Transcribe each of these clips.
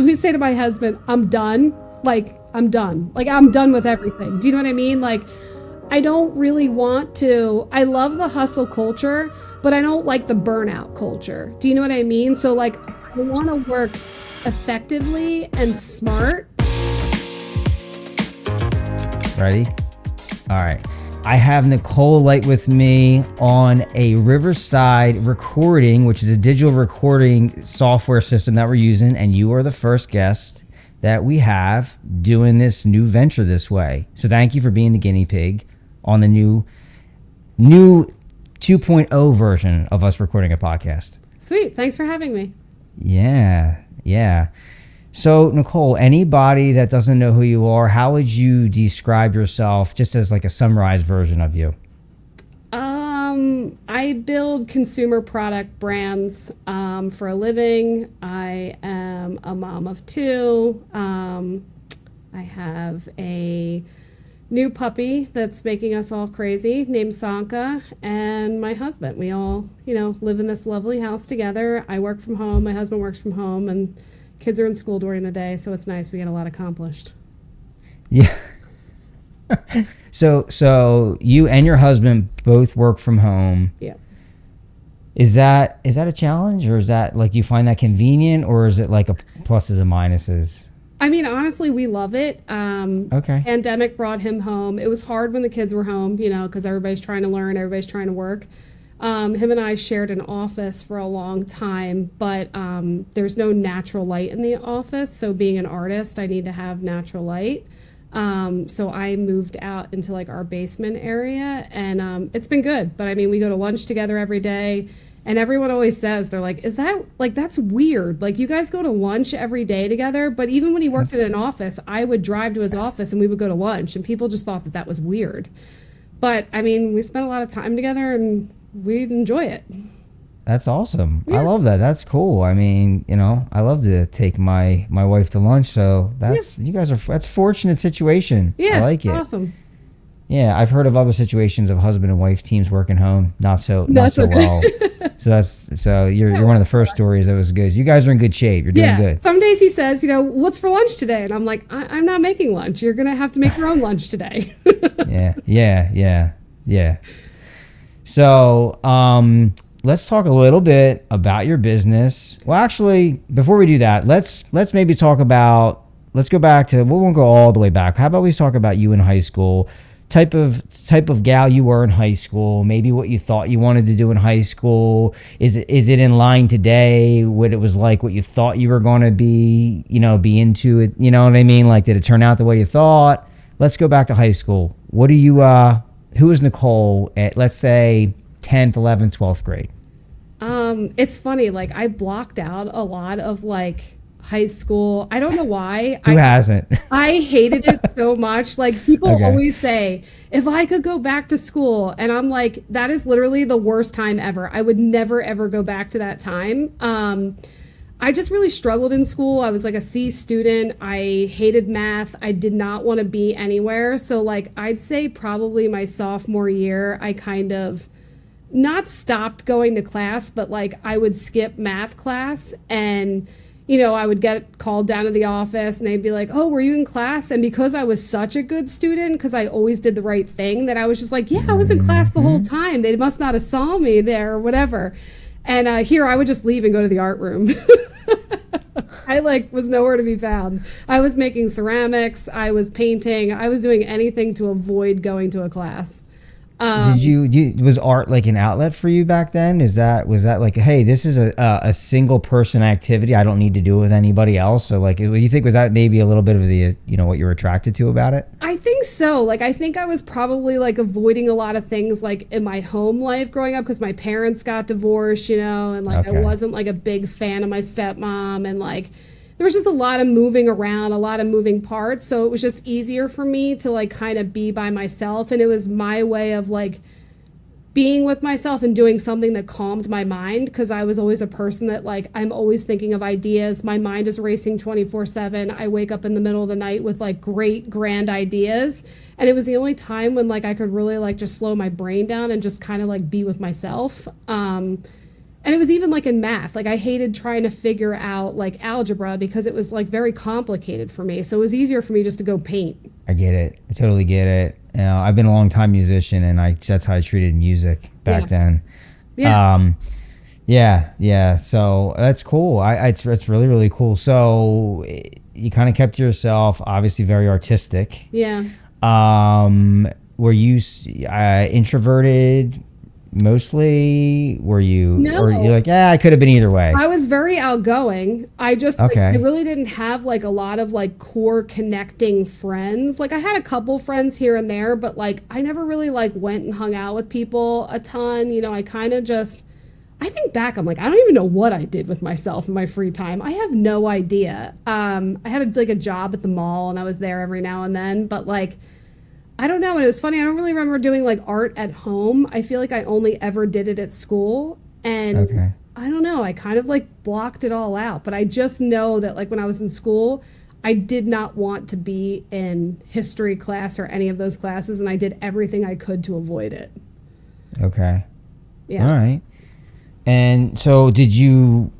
always say to my husband, I'm done. Like, I'm done. Like, I'm done with everything. Do you know what I mean? Like, I don't really want to. I love the hustle culture, but I don't like the burnout culture. Do you know what I mean? So, like, I want to work effectively and smart. Ready? All right. I have Nicole Light with me on a Riverside recording, which is a digital recording software system that we're using, and you are the first guest that we have doing this new venture this way. So thank you for being the guinea pig on the new 2.0 version of us recording a podcast. Sweet. Thanks for having me. Yeah. So Nicole, anybody that doesn't know who you are, how would you describe yourself just as like a summarized version of you? I build consumer product brands for a living. I am a mom of two. I have a new puppy that's making us all crazy named Sanka, and my husband. We all, live in this lovely house together. I work from home. My husband works from home, and kids are in school during the day, so it's nice. We get a lot accomplished. Yeah. So you and your husband both work from home. Yeah. Is that a challenge, or is that like you find that convenient, or is it like a pluses and minuses? I mean, honestly, we love it. Okay. Pandemic brought him home. It was hard when the kids were home, because everybody's trying to learn, everybody's trying to work. Him and I shared an office for a long time, but there's no natural light in the office. So being an artist, I need to have natural light. So I moved out into like our basement area, and it's been good. But I mean, we go to lunch together every day. And everyone always says, they're like, is that, like, that's weird. Like, you guys go to lunch every day together. But even when he worked in an office, I would drive to his office and we would go to lunch. And people just thought that was weird. But, I mean, we spent a lot of time together and we enjoy it. That's awesome. Yeah. I love that. That's cool. I mean, I love to take my wife to lunch. So that's a fortunate situation. Yeah, I like it. Awesome. Yeah, I've heard of other situations of husband and wife teams working home not so well. So you're one of the first stories that was good. You guys are in good shape. You're doing good. Some days he says, what's for lunch today? And I'm like, I'm not making lunch. You're gonna have to make your own lunch today. Yeah. So let's talk a little bit about your business. Well, actually, before we do that, let's maybe talk about. Let's go back to. We won't go all the way back. How about we talk about you in high school? Type of gal you were in high school, maybe what you thought you wanted to do in high school. Is it in line today? What it was like, what you thought you were going to be into it. You know what I mean? Like, did it turn out the way you thought? Let's go back to high school. What do you, who is Nicole at, let's say, 10th, 11th, 12th grade? It's funny. Like, I blocked out a lot of like high school. I don't know why. Who hasn't? I hated it so much. Like, people always say, if I could go back to school, and I'm like, that is literally the worst time ever. I would never, ever go back to that time. I just really struggled in school. I was like a C student. I hated math. I did not want to be anywhere. So like, I'd say probably my sophomore year, I kind of not stopped going to class, but like I would skip math class, and I would get called down to the office and they'd be like, oh, were you in class? And because I was such a good student, because I always did the right thing, that I was just like, yeah, I was in class the whole time. They must not have saw me there or whatever. And here I would just leave and go to the art room. I was nowhere to be found. I was making ceramics. I was painting. I was doing anything to avoid going to a class. Was art like an outlet for you back then? Was that like, hey, this is a single person activity, I don't need to do it with anybody else? So like, what do you think, was that maybe a little bit of the what you were attracted to about it? I think so. Like, I think I was probably like avoiding a lot of things like in my home life growing up, because my parents got divorced, and like I wasn't like a big fan of my stepmom, and like there was just a lot of moving around, a lot of moving parts. So it was just easier for me to like kind of be by myself. And it was my way of like being with myself and doing something that calmed my mind, because I was always a person that like, I'm always thinking of ideas. My mind is racing 24/7. I wake up in the middle of the night with like great grand ideas. And it was the only time when like I could really like just slow my brain down and just kind of like be with myself. And it was even like in math. Like I hated trying to figure out like algebra because it was like very complicated for me. So it was easier for me just to go paint. I get it. I totally get it. You know, I've been a long time musician, and that's how I treated music back then. Yeah. Yeah. So that's cool. It's really, really cool. So you kind of kept to yourself, obviously very artistic. Yeah. Were you introverted mostly? Were you, No. or you're like, yeah, I could have been either way? I was very outgoing. I just like, Okay. I really didn't have like a lot of like core connecting friends. Like I had a couple friends here and there, but like I never really like went and hung out with people a ton. You know, I kind of just I think back, I'm like, I don't even know what I did with myself in my free time. I have no idea. I had like a job at the mall and I was there every now and then, but like I don't know. And it was funny. I don't really remember doing like art at home. I feel like I only ever did it at school. And Okay. I don't know. I kind of like blocked it all out. But I just know that like when I was in school, I did not want to be in history class or any of those classes. And I did everything I could to avoid it. Okay. Yeah. All right. And so did you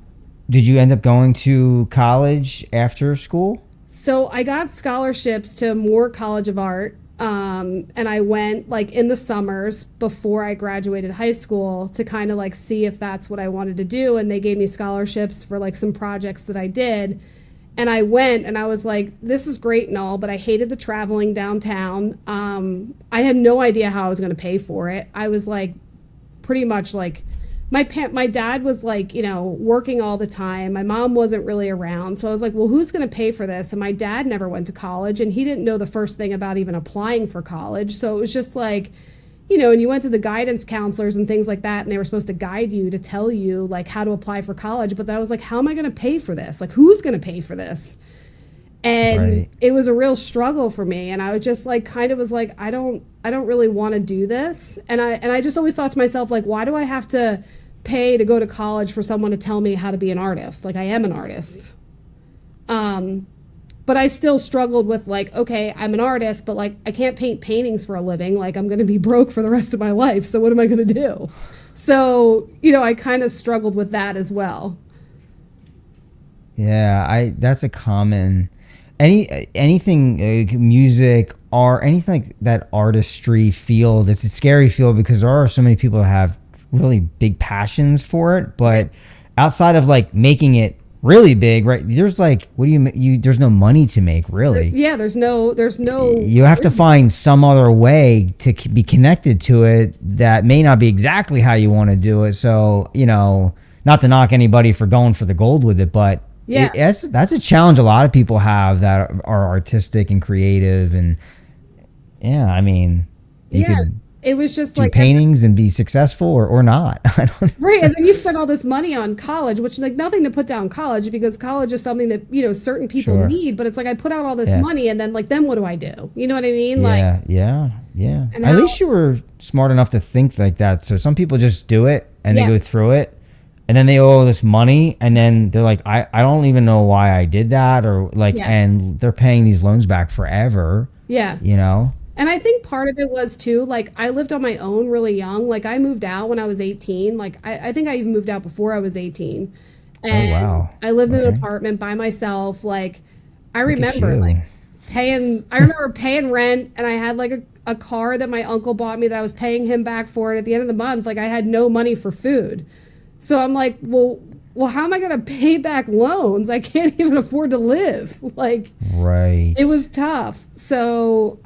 end up going to college after school? So I got scholarships to Moore College of Art. And I went like in the summers before I graduated high school to kind of like see if that's what I wanted to do. And they gave me scholarships for like some projects that I did. And I went and I was like, this is great and all, but I hated the traveling downtown. I had no idea how I was going to pay for it. I was like, pretty much like, my dad was like, you know, working all the time. My mom wasn't really around. So I was like, well, who's going to pay for this? And my dad never went to college and he didn't know the first thing about even applying for college. So it was just like, you know, and you went to the guidance counselors and things like that, and they were supposed to guide you to tell you like how to apply for college. But then I was like, how am I going to pay for this? Like, who's going to pay for this? And Right. it was a real struggle for me. And I was just like, kind of was like, I don't really want to do this. And I just always thought to myself, like, why do I have to pay to go to college for someone to tell me how to be an artist? Like, I am an artist. But I still struggled with like, okay, I'm an artist, but like, I can't paint paintings for a living. Like, I'm going to be broke for the rest of my life. So what am I going to do? So, you know, I kind of struggled with that as well. Yeah, that's a common anything music or anything like that artistry field. It's a scary field because there are so many people that have really big passions for it, but outside of like making it really big, right? There's like, what do you there's no money to make really. Yeah, there's no You have to find some other way to be connected to it that may not be exactly how you want to do it. So, you know, not to knock anybody for going for the gold with it, but Yeah. that's a challenge a lot of people have that are artistic and creative. And yeah, I mean, you Yeah. could It was just do like paintings and be successful or not. I don't right, and then you spend all this money on college, which like nothing to put down college because college is something that, you know, certain people Sure. need, but it's like I put out all this Yeah. money and then like then what do I do? You know what I mean? Like Yeah. And At how- least you were smart enough to think like that. So some people just do it and Yeah. they go through it, and then they owe this money, and then they're like, I don't even know why I did that, or like, Yeah. and they're paying these loans back forever. yeah. You know? And I think part of it was too, like I lived on my own really young. Like I moved out when I was 18. Like I think I even moved out before I was 18. And wow. I lived in an Okay. apartment by myself. Like I Look at remember you. like I remember paying rent, and I had like a car that my uncle bought me that I was paying him back for. And at the end of the month, like I had no money for food. So I'm like, well, how am I going to pay back loans? I can't even afford to live. Like, Right. it was tough. So,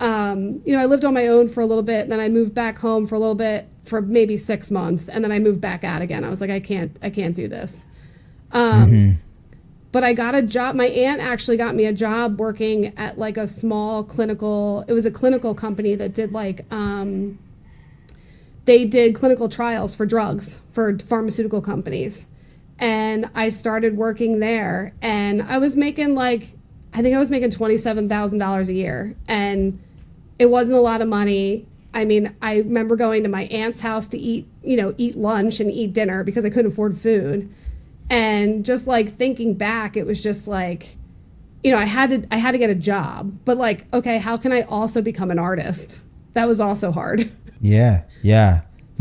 you know, I lived on my own for a little bit, and then I moved back home for a little bit, for maybe 6 months, and then I moved back out again. I was like, I can't do this. But I got a job. My aunt actually got me a job working at like a small clinical. It was a clinical company that did like, they did clinical trials for drugs for pharmaceutical companies. And I started working there, and I was making like, I think I was making $27,000 a year, and it wasn't a lot of money. I mean, I remember going to my aunt's house to eat lunch and eat dinner because I couldn't afford food. And just like thinking back, it was just like, you know, I had to get a job, but like, okay, how can I also become an artist? That was also hard. Yeah.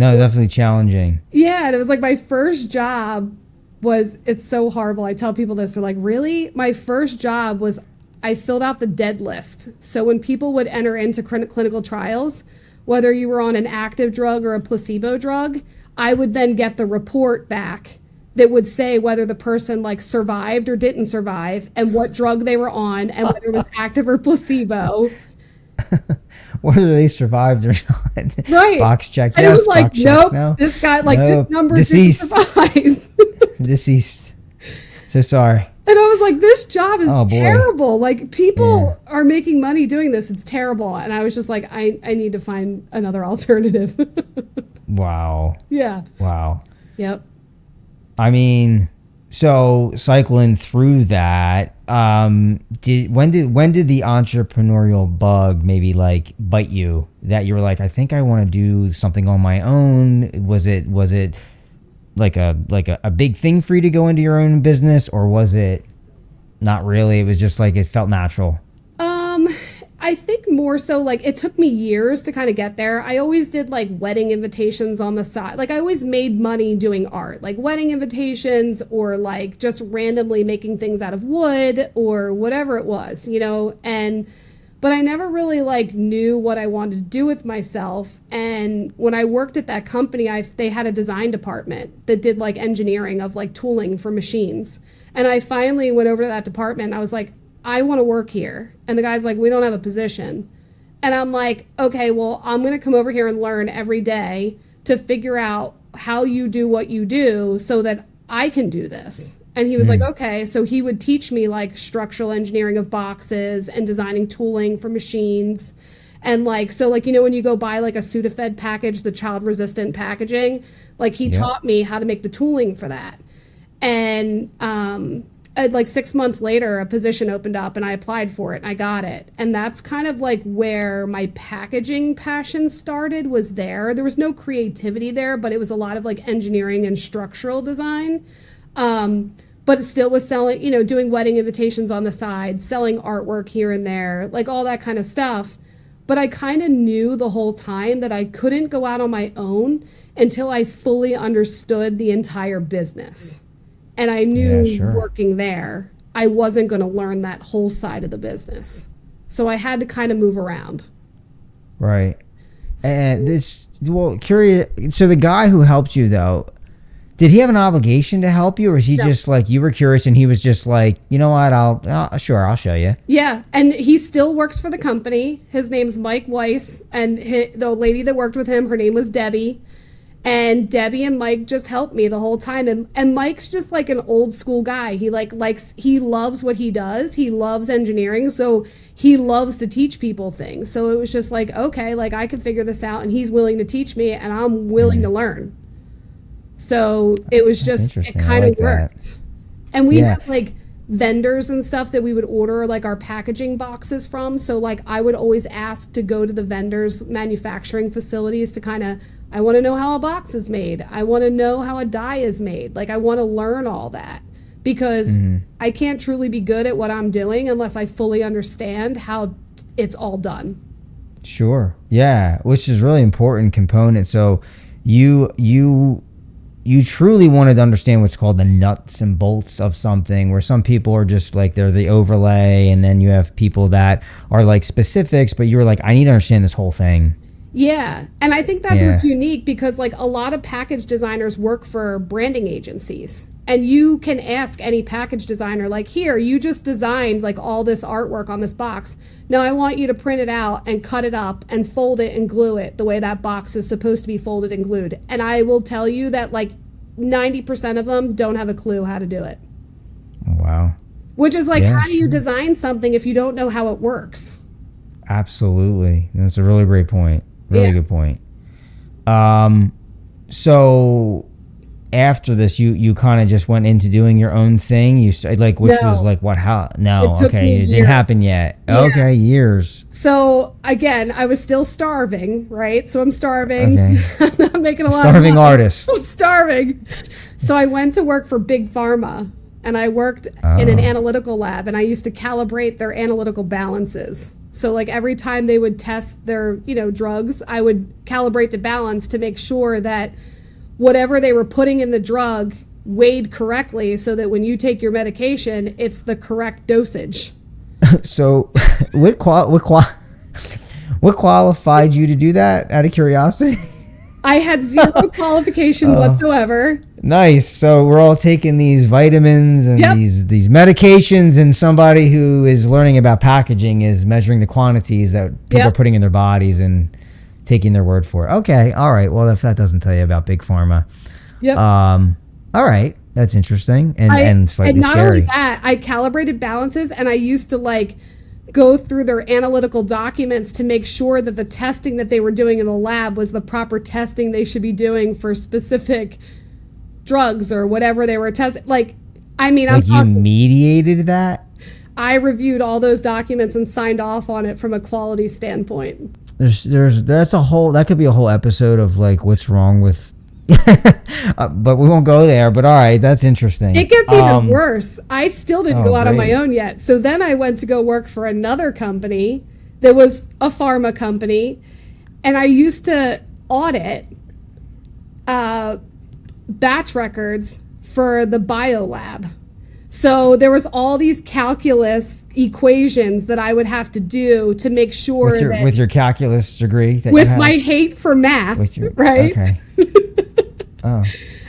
No, definitely challenging. Yeah, and it was like my first job was, it's so horrible. I tell people this, they're like, really? My first job was I filled out the dead list. So when people would enter into clinical trials, whether you were on an active drug or a placebo drug, I would then get the report back that would say whether the person like survived or didn't survive and what drug they were on and whether it was active or placebo. Whether they survived or not. Right. Box check. And Yes. it was like, Box check. nope, No. this guy, like Nope. this number Deceased. didn't survive. Deceased. So sorry. And I was like, this job is Oh, boy. terrible. Like, people are making money doing this. It's terrible. And I was just like, I need to find another alternative. Wow. Yeah. Wow. Yep. I mean, so cycling through that, when did the entrepreneurial bug maybe like bite you, that you were like, I think I want to do something on my own? Was it like a big thing for you to go into your own business, or was it not really? It was just like it felt natural. I think more so like it took me years to kind of get there. I always did like wedding invitations on the side. Like I always made money doing art, like wedding invitations or like just randomly making things out of wood or whatever it was, you know, but I never really like knew what I wanted to do with myself. And when I worked at that company, they had a design department that did like engineering of like tooling for machines. And I finally went over to that department and I was like, I want to work here. And the guy's like, we don't have a position. And I'm like, okay, well, I'm going to come over here and learn every day to figure out how you do what you do so that I can do this. And he was like, okay. So he would teach me like structural engineering of boxes and designing tooling for machines. And like, so like, you know, when you go buy like a Sudafed package, the child resistant packaging, like he taught me how to make the tooling for that. And, like 6 months later, a position opened up and I applied for it and I got it. And that's kind of like where my packaging passion started, was there. There was no creativity there, but it was a lot of like engineering and structural design. But it still was selling, you know, doing wedding invitations on the side, selling artwork here and there, like all that kind of stuff. But I kind of knew the whole time that I couldn't go out on my own until I fully understood the entire business. And I knew working there, I wasn't going to learn that whole side of the business. So I had to kind of move around. Right. And curious. So the guy who helped you though, did he have an obligation to help you, or is he just like, you were curious and he was just like, you know what, I'll show you. Yeah. And he still works for the company. His name's Mike Weiss. And the lady that worked with him, her name was Debbie. And Debbie and Mike just helped me the whole time. And Mike's just like an old school guy. He he loves what he does. He loves engineering. So he loves to teach people things. So it was just like, okay, like I can figure this out and he's willing to teach me and I'm willing to learn. So it was just, it kind of worked. And we had like vendors and stuff that we would order like our packaging boxes from. So like I would always ask to go to the vendors' manufacturing facilities to kind of, I want to know how a box is made. I want to know how a die is made. Like I want to learn all that, because I can't truly be good at what I'm doing unless I fully understand how it's all done. Sure. Yeah. Which is really important component. So you truly wanted to understand what's called the nuts and bolts of something, where some people are just like, they're the overlay. And then you have people that are like specifics, but you're like, I need to understand this whole thing. Yeah. And I think that's what's unique, because like a lot of package designers work for branding agencies, and you can ask any package designer, like, here, you just designed like all this artwork on this box. Now I want you to print it out and cut it up and fold it and glue it the way that box is supposed to be folded and glued. And I will tell you that like 90% of them don't have a clue how to do it. Wow. Which is like, how do you design something if you don't know how it works? Absolutely. That's a really great point. Really good point. So after this, you kind of just went into doing your own thing. You like, which was like what? How? No, it didn't happen yet. Yeah. Okay, years. So again, I was still starving, right? So I'm starving. Okay. I'm not making a lot. Starving of money. artist. I'm starving. So I went to work for Big Pharma, and I worked in an analytical lab, and I used to calibrate their analytical balances. So like every time they would test their, drugs, I would calibrate to balance to make sure that whatever they were putting in the drug weighed correctly so that when you take your medication, it's the correct dosage. So what qualified you to do that, out of curiosity? I had zero qualification whatsoever. Nice. So we're all taking these vitamins and these medications, and somebody who is learning about packaging is measuring the quantities that people are putting in their bodies and taking their word for it. Okay. All right. Well, if that doesn't tell you about big pharma. Yep. All right. That's interesting and slightly and not scary. only that, I calibrated balances, and I used to like go through their analytical documents to make sure that the testing that they were doing in the lab was the proper testing they should be doing for specific drugs or whatever they were testing. Like, I mean, like you mediated that? I reviewed all those documents and signed off on it from a quality standpoint. That could be a whole episode of like what's wrong with but we won't go there. But all right, that's interesting. It gets even worse. I still didn't go out on my own yet. So then I went to go work for another company that was a pharma company, and I used to audit batch records for the biolab. So there was all these calculus equations that I would have to do to make sure with your calculus degree that with my hate for math, right? Okay. Oh.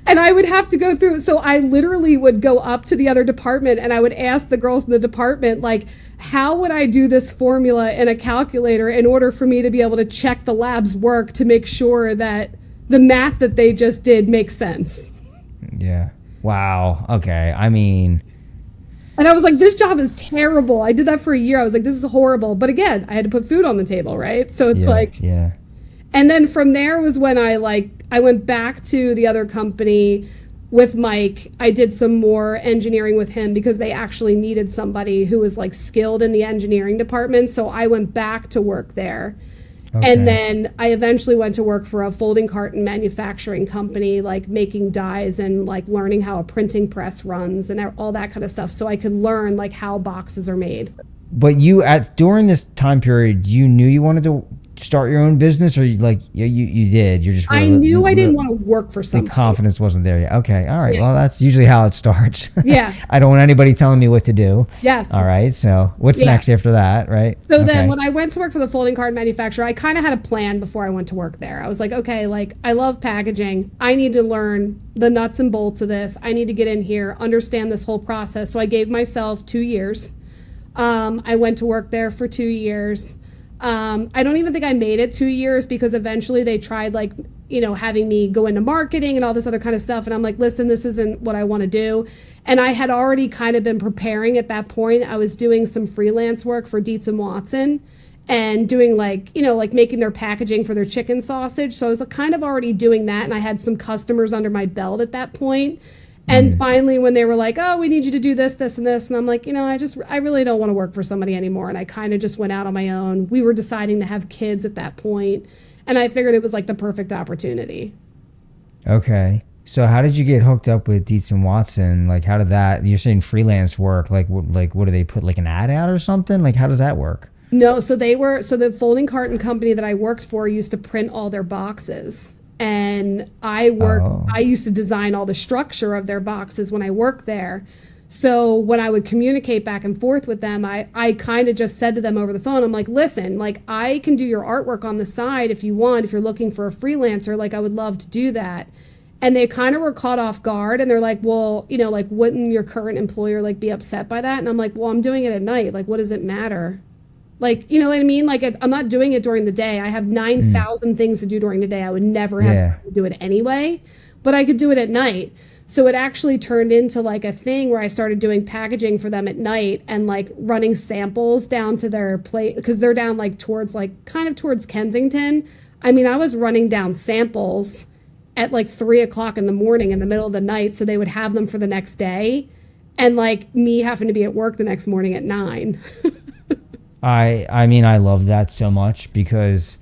And I would have to go through. So I literally would go up to the other department and I would ask the girls in the department, like, how would I do this formula in a calculator in order for me to be able to check the lab's work to make sure that the math that they just did makes sense? Yeah. Wow. Okay. I mean. And I was like, this job is terrible. I did that for a year. I was like, this is horrible. But again, I had to put food on the table, right? So it's Yeah. And then from there was when I went back to the other company with Mike. I did some more engineering with him because they actually needed somebody who was like skilled in the engineering department. So I went back to work there. Okay. And then I eventually went to work for a folding carton manufacturing company, like making dies and like learning how a printing press runs and all that kind of stuff. So I could learn like how boxes are made. But during this time period, you knew you wanted to start your own business, or you did? You're just. I knew I didn't want to work for something. The confidence wasn't there yet. Okay, all right. Yeah. Well, that's usually how it starts. Yeah. I don't want anybody telling me what to do. Yes. All right. So what's next after that, right? So then when I went to work for the folding carton manufacturer, I kind of had a plan before I went to work there. I was like, okay, like I love packaging. I need to learn the nuts and bolts of this. I need to get in here, understand this whole process. So I gave myself 2 years. I went to work there for 2 years. I don't even think I made it 2 years because eventually they tried having me go into marketing and all this other kind of stuff. And I'm like, listen, this isn't what I want to do. And I had already kind of been preparing at that point. I was doing some freelance work for Dietz and Watson and doing making their packaging for their chicken sausage. So I was kind of already doing that. And I had some customers under my belt at that point. And finally, when they were like, oh, we need you to do this, this, and this. And I'm like, I really don't want to work for somebody anymore. And I kind of just went out on my own. We were deciding to have kids at that point. And I figured it was like the perfect opportunity. Okay. So how did you get hooked up with Dietz and Watson? Like, how did that, you're saying freelance work, what do they put like an ad out or something? Like, how does that work? No, so the folding carton company that I worked for used to print all their boxes. And I used to design all the structure of their boxes when I worked there. So when I would communicate back and forth with them, I kind of just said to them over the phone, I'm like, listen, like I can do your artwork on the side if you want, if you're looking for a freelancer, like I would love to do that. And they kind of were caught off guard and they're like, well, wouldn't your current employer like be upset by that? And I'm like, well, I'm doing it at night. Like, what does it matter? Like, you know what I mean? Like, I'm not doing it during the day. I have 9,000 things to do during the day. I would never have to do it anyway, but I could do it at night. So it actually turned into like a thing where I started doing packaging for them at night and like running samples down to their place because they're down like towards Kensington. I mean, I was running down samples at like 3:00 in the morning in the middle of the night. So they would have them for the next day and like me having to be at work the next morning at 9. I mean, I love that so much because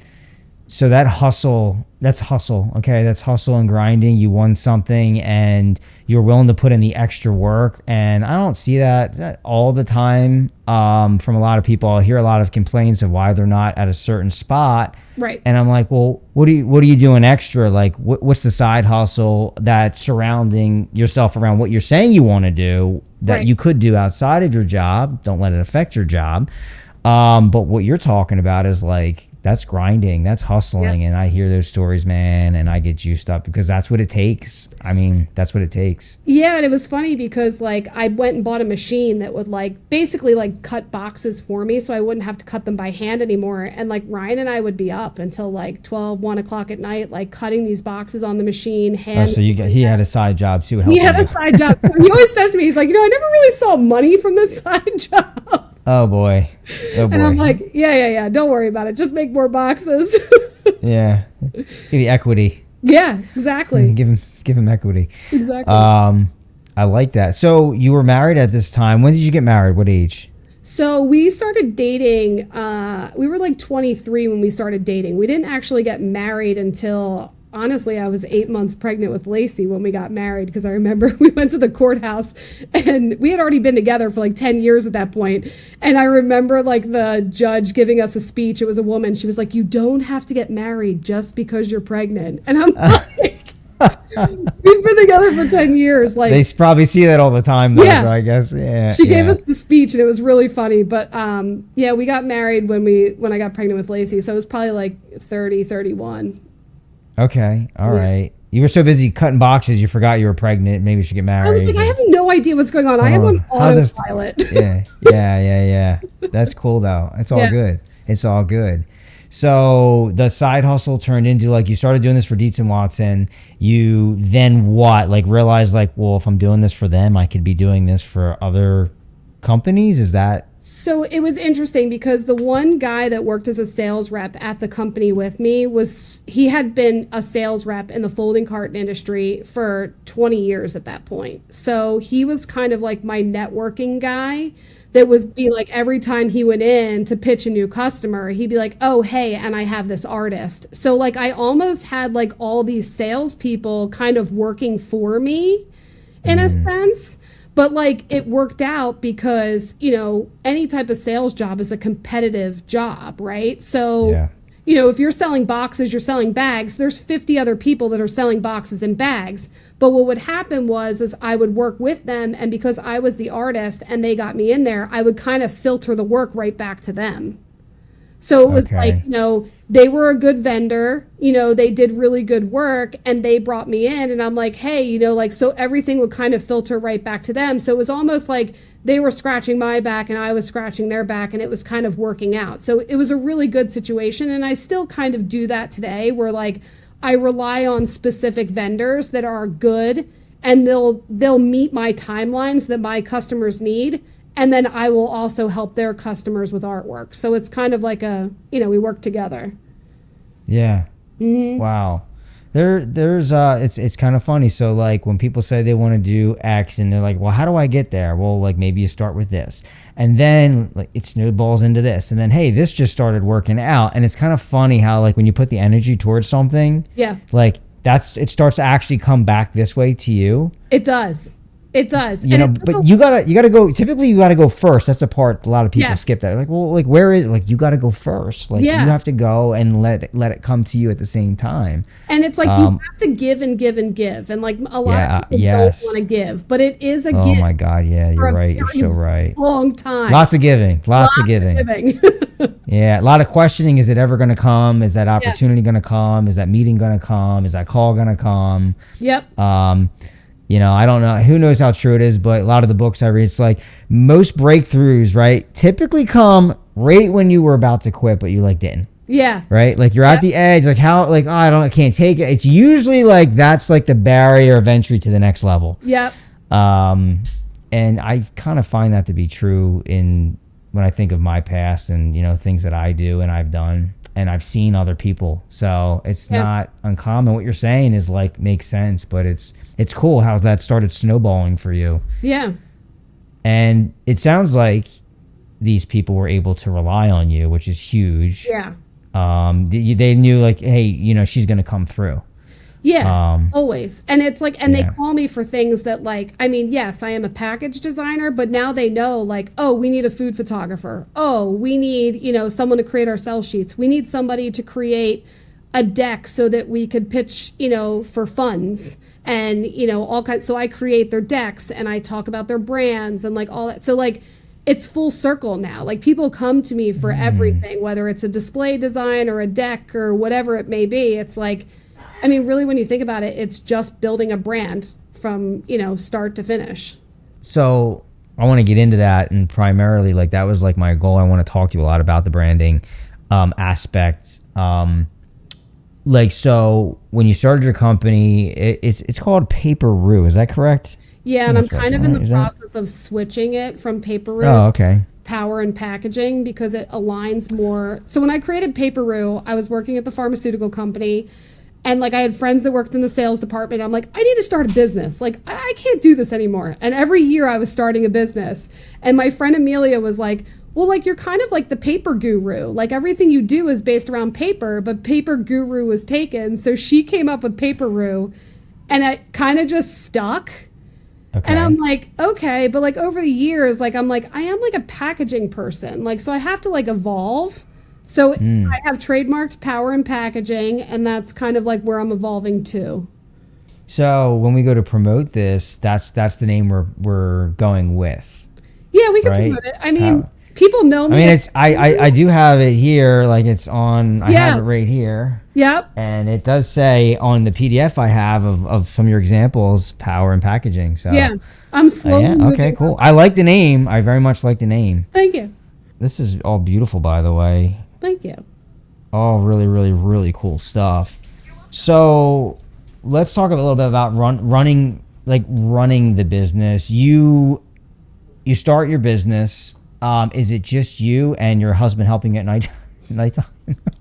So that hustle, that's hustle. Okay. That's hustle and grinding. You won something and you're willing to put in the extra work. And I don't see that all the time from a lot of people. I hear a lot of complaints of why they're not at a certain spot. Right. And I'm like, well, what are you doing extra? Like, what's the side hustle that's surrounding yourself around what you're saying you want to do that you could do outside of your job? Don't let it affect your job. But what you're talking about is like, that's grinding, that's hustling. And I hear those stories, man, and I get juiced up because that's what it takes. I mean, that's what it takes. Yeah, and it was funny because like I went and bought a machine that would like basically like cut boxes for me so I wouldn't have to cut them by hand anymore. And like Ryan and I would be up until like 12, 1 o'clock at night, like cutting these boxes on the machine. So he had a side job too. He had a side job. So he always says to me, he's like, I never really saw money from this side job. Oh boy. And I'm like, yeah. Don't worry about it. Just make more boxes. Yeah. Give you equity. Yeah, exactly. Give him equity. Exactly. I like that. So you were married at this time. When did you get married? What age? So we started dating. We were like 23 when we started dating. We didn't actually get married until, honestly, I was 8 months pregnant with Lacey when we got married, because I remember we went to the courthouse and we had already been together for like 10 years at that point. And I remember like the judge giving us a speech. It was a woman. She was like, you don't have to get married just because you're pregnant. And I'm like, we've been together for 10 years. Like, they probably see that all the time though, so I guess. Yeah. She gave us the speech and it was really funny. But yeah, we got married when I got pregnant with Lacey. So it was probably like 30, 31. Okay. All right. You were so busy cutting boxes, you forgot you were pregnant. Maybe you should get married. I was like, I have no idea what's going on. I am on autopilot. Yeah. That's cool though. It's all good. It's all good. So the side hustle turned into, like, you started doing this for Dietz and Watson. You then what? Like realized like, well, if I'm doing this for them, I could be doing this for other companies. Is that? So it was interesting because the one guy that worked as a sales rep at the company with me he had been a sales rep in the folding carton industry for 20 years at that point. So he was kind of like my networking guy that would be like, every time he went in to pitch a new customer, he'd be like, oh, hey, and I have this artist. So like I almost had like all these salespeople kind of working for me in a sense. But like it worked out because, any type of sales job is a competitive job, right? So, if you're selling boxes, you're selling bags, there's 50 other people that are selling boxes and bags. But what would happen is I would work with them, and because I was the artist and they got me in there, I would kind of filter the work right back to them. So it was like, they were a good vendor, they did really good work and they brought me in, and I'm like, hey, so everything would kind of filter right back to them. So it was almost like they were scratching my back and I was scratching their back, and it was kind of working out. So it was a really good situation. And I still kind of do that today, where like I rely on specific vendors that are good and they'll meet my timelines that my customers need. And then I will also help their customers with artwork. So it's kind of like we work together. Yeah. Mm-hmm. Wow. There's it's kind of funny. So like when people say they want to do X and they're like, well, how do I get there? Well, like maybe you start with this, and then like it snowballs into this, and then, hey, this just started working out. And it's kind of funny how like when you put the energy towards something, like it starts to actually come back this way to you. It does. It does. But you gotta go. Typically, you gotta go first. That's a part a lot of people skip. That like, well, like where is like you gotta go first. Like you have to go and let it come to you at the same time. And it's like you have to give and give and give, and like a lot of people don't want to give, but it is a gift. Oh my God, yeah, you're right. You're so right. Long time. Lots of giving. Lots of giving. Yeah, a lot of questioning. Is it ever gonna come? Is that opportunity gonna come? Is that meeting gonna come? Is that call gonna come? Yep. I don't know. Who knows how true it is, but a lot of the books I read, it's like most breakthroughs, right, typically come right when you were about to quit, but you like didn't. Yeah. Right? Like you're at the edge, like how, like, oh, I can't take it. It's usually like that's like the barrier of entry to the next level. Yep. And I kind of find that to be true when I think of my past and, things that I do and I've done. And I've seen other people. So it's not uncommon. What you're saying is like makes sense, but it's cool how that started snowballing for you. Yeah. And it sounds like these people were able to rely on you, which is huge. Yeah. They knew like, hey, she's gonna come through. Yeah, always. And it's like, and they Yeah. call me for things that like, I mean, yes, I am a package designer, but now they know like, oh, we need a food photographer. Oh, we need, someone to create our sell sheets. We need somebody to create a deck so that we could pitch, for funds and, all kinds. So I create their decks and I talk about their brands and like all that. So like, it's full circle now. Like people come to me for everything, whether it's a display design or a deck or whatever it may be. It's like, I mean, really, when you think about it, it's just building a brand from, start to finish. So I want to get into that, and primarily, like that was like my goal. I want to talk to you a lot about the branding aspect. Like, so when you started your company, it's called Paper Roo. Is that correct? Yeah, and I'm kind of in the process of switching it from Paper Roo to Power and Packaging because it aligns more. So when I created Paper Roo, I was working at the pharmaceutical company. And like I had friends that worked in the sales department. I'm like, I need to start a business. Like I can't do this anymore. And every year I was starting a business. And my friend Amelia was like, well, like you're kind of like the paper guru. Like everything you do is based around paper, but Paper Guru was taken. So she came up with Paper Roo and it kind of just stuck. Okay. And I'm like, okay, but like over the years, like I'm like, I am like a packaging person. Like, so I have to like evolve. So I have trademarked Power and Packaging, and that's kind of like where I'm evolving to. So when we go to promote this, that's the name we're going with. Yeah, we can promote it. I mean, people know me. I mean, I do have it here, like it's on. I have it right here. Yep. And it does say on the PDF I have of some of your examples, Power and Packaging. So yeah, I'm slowly. Okay, cool. I like the name. I very much like the name. Thank you. This is all beautiful, by the way. Thank you. All really, really, really cool stuff. So let's talk a little bit about running the business. You start your business. Is it just you and your husband helping at nighttime?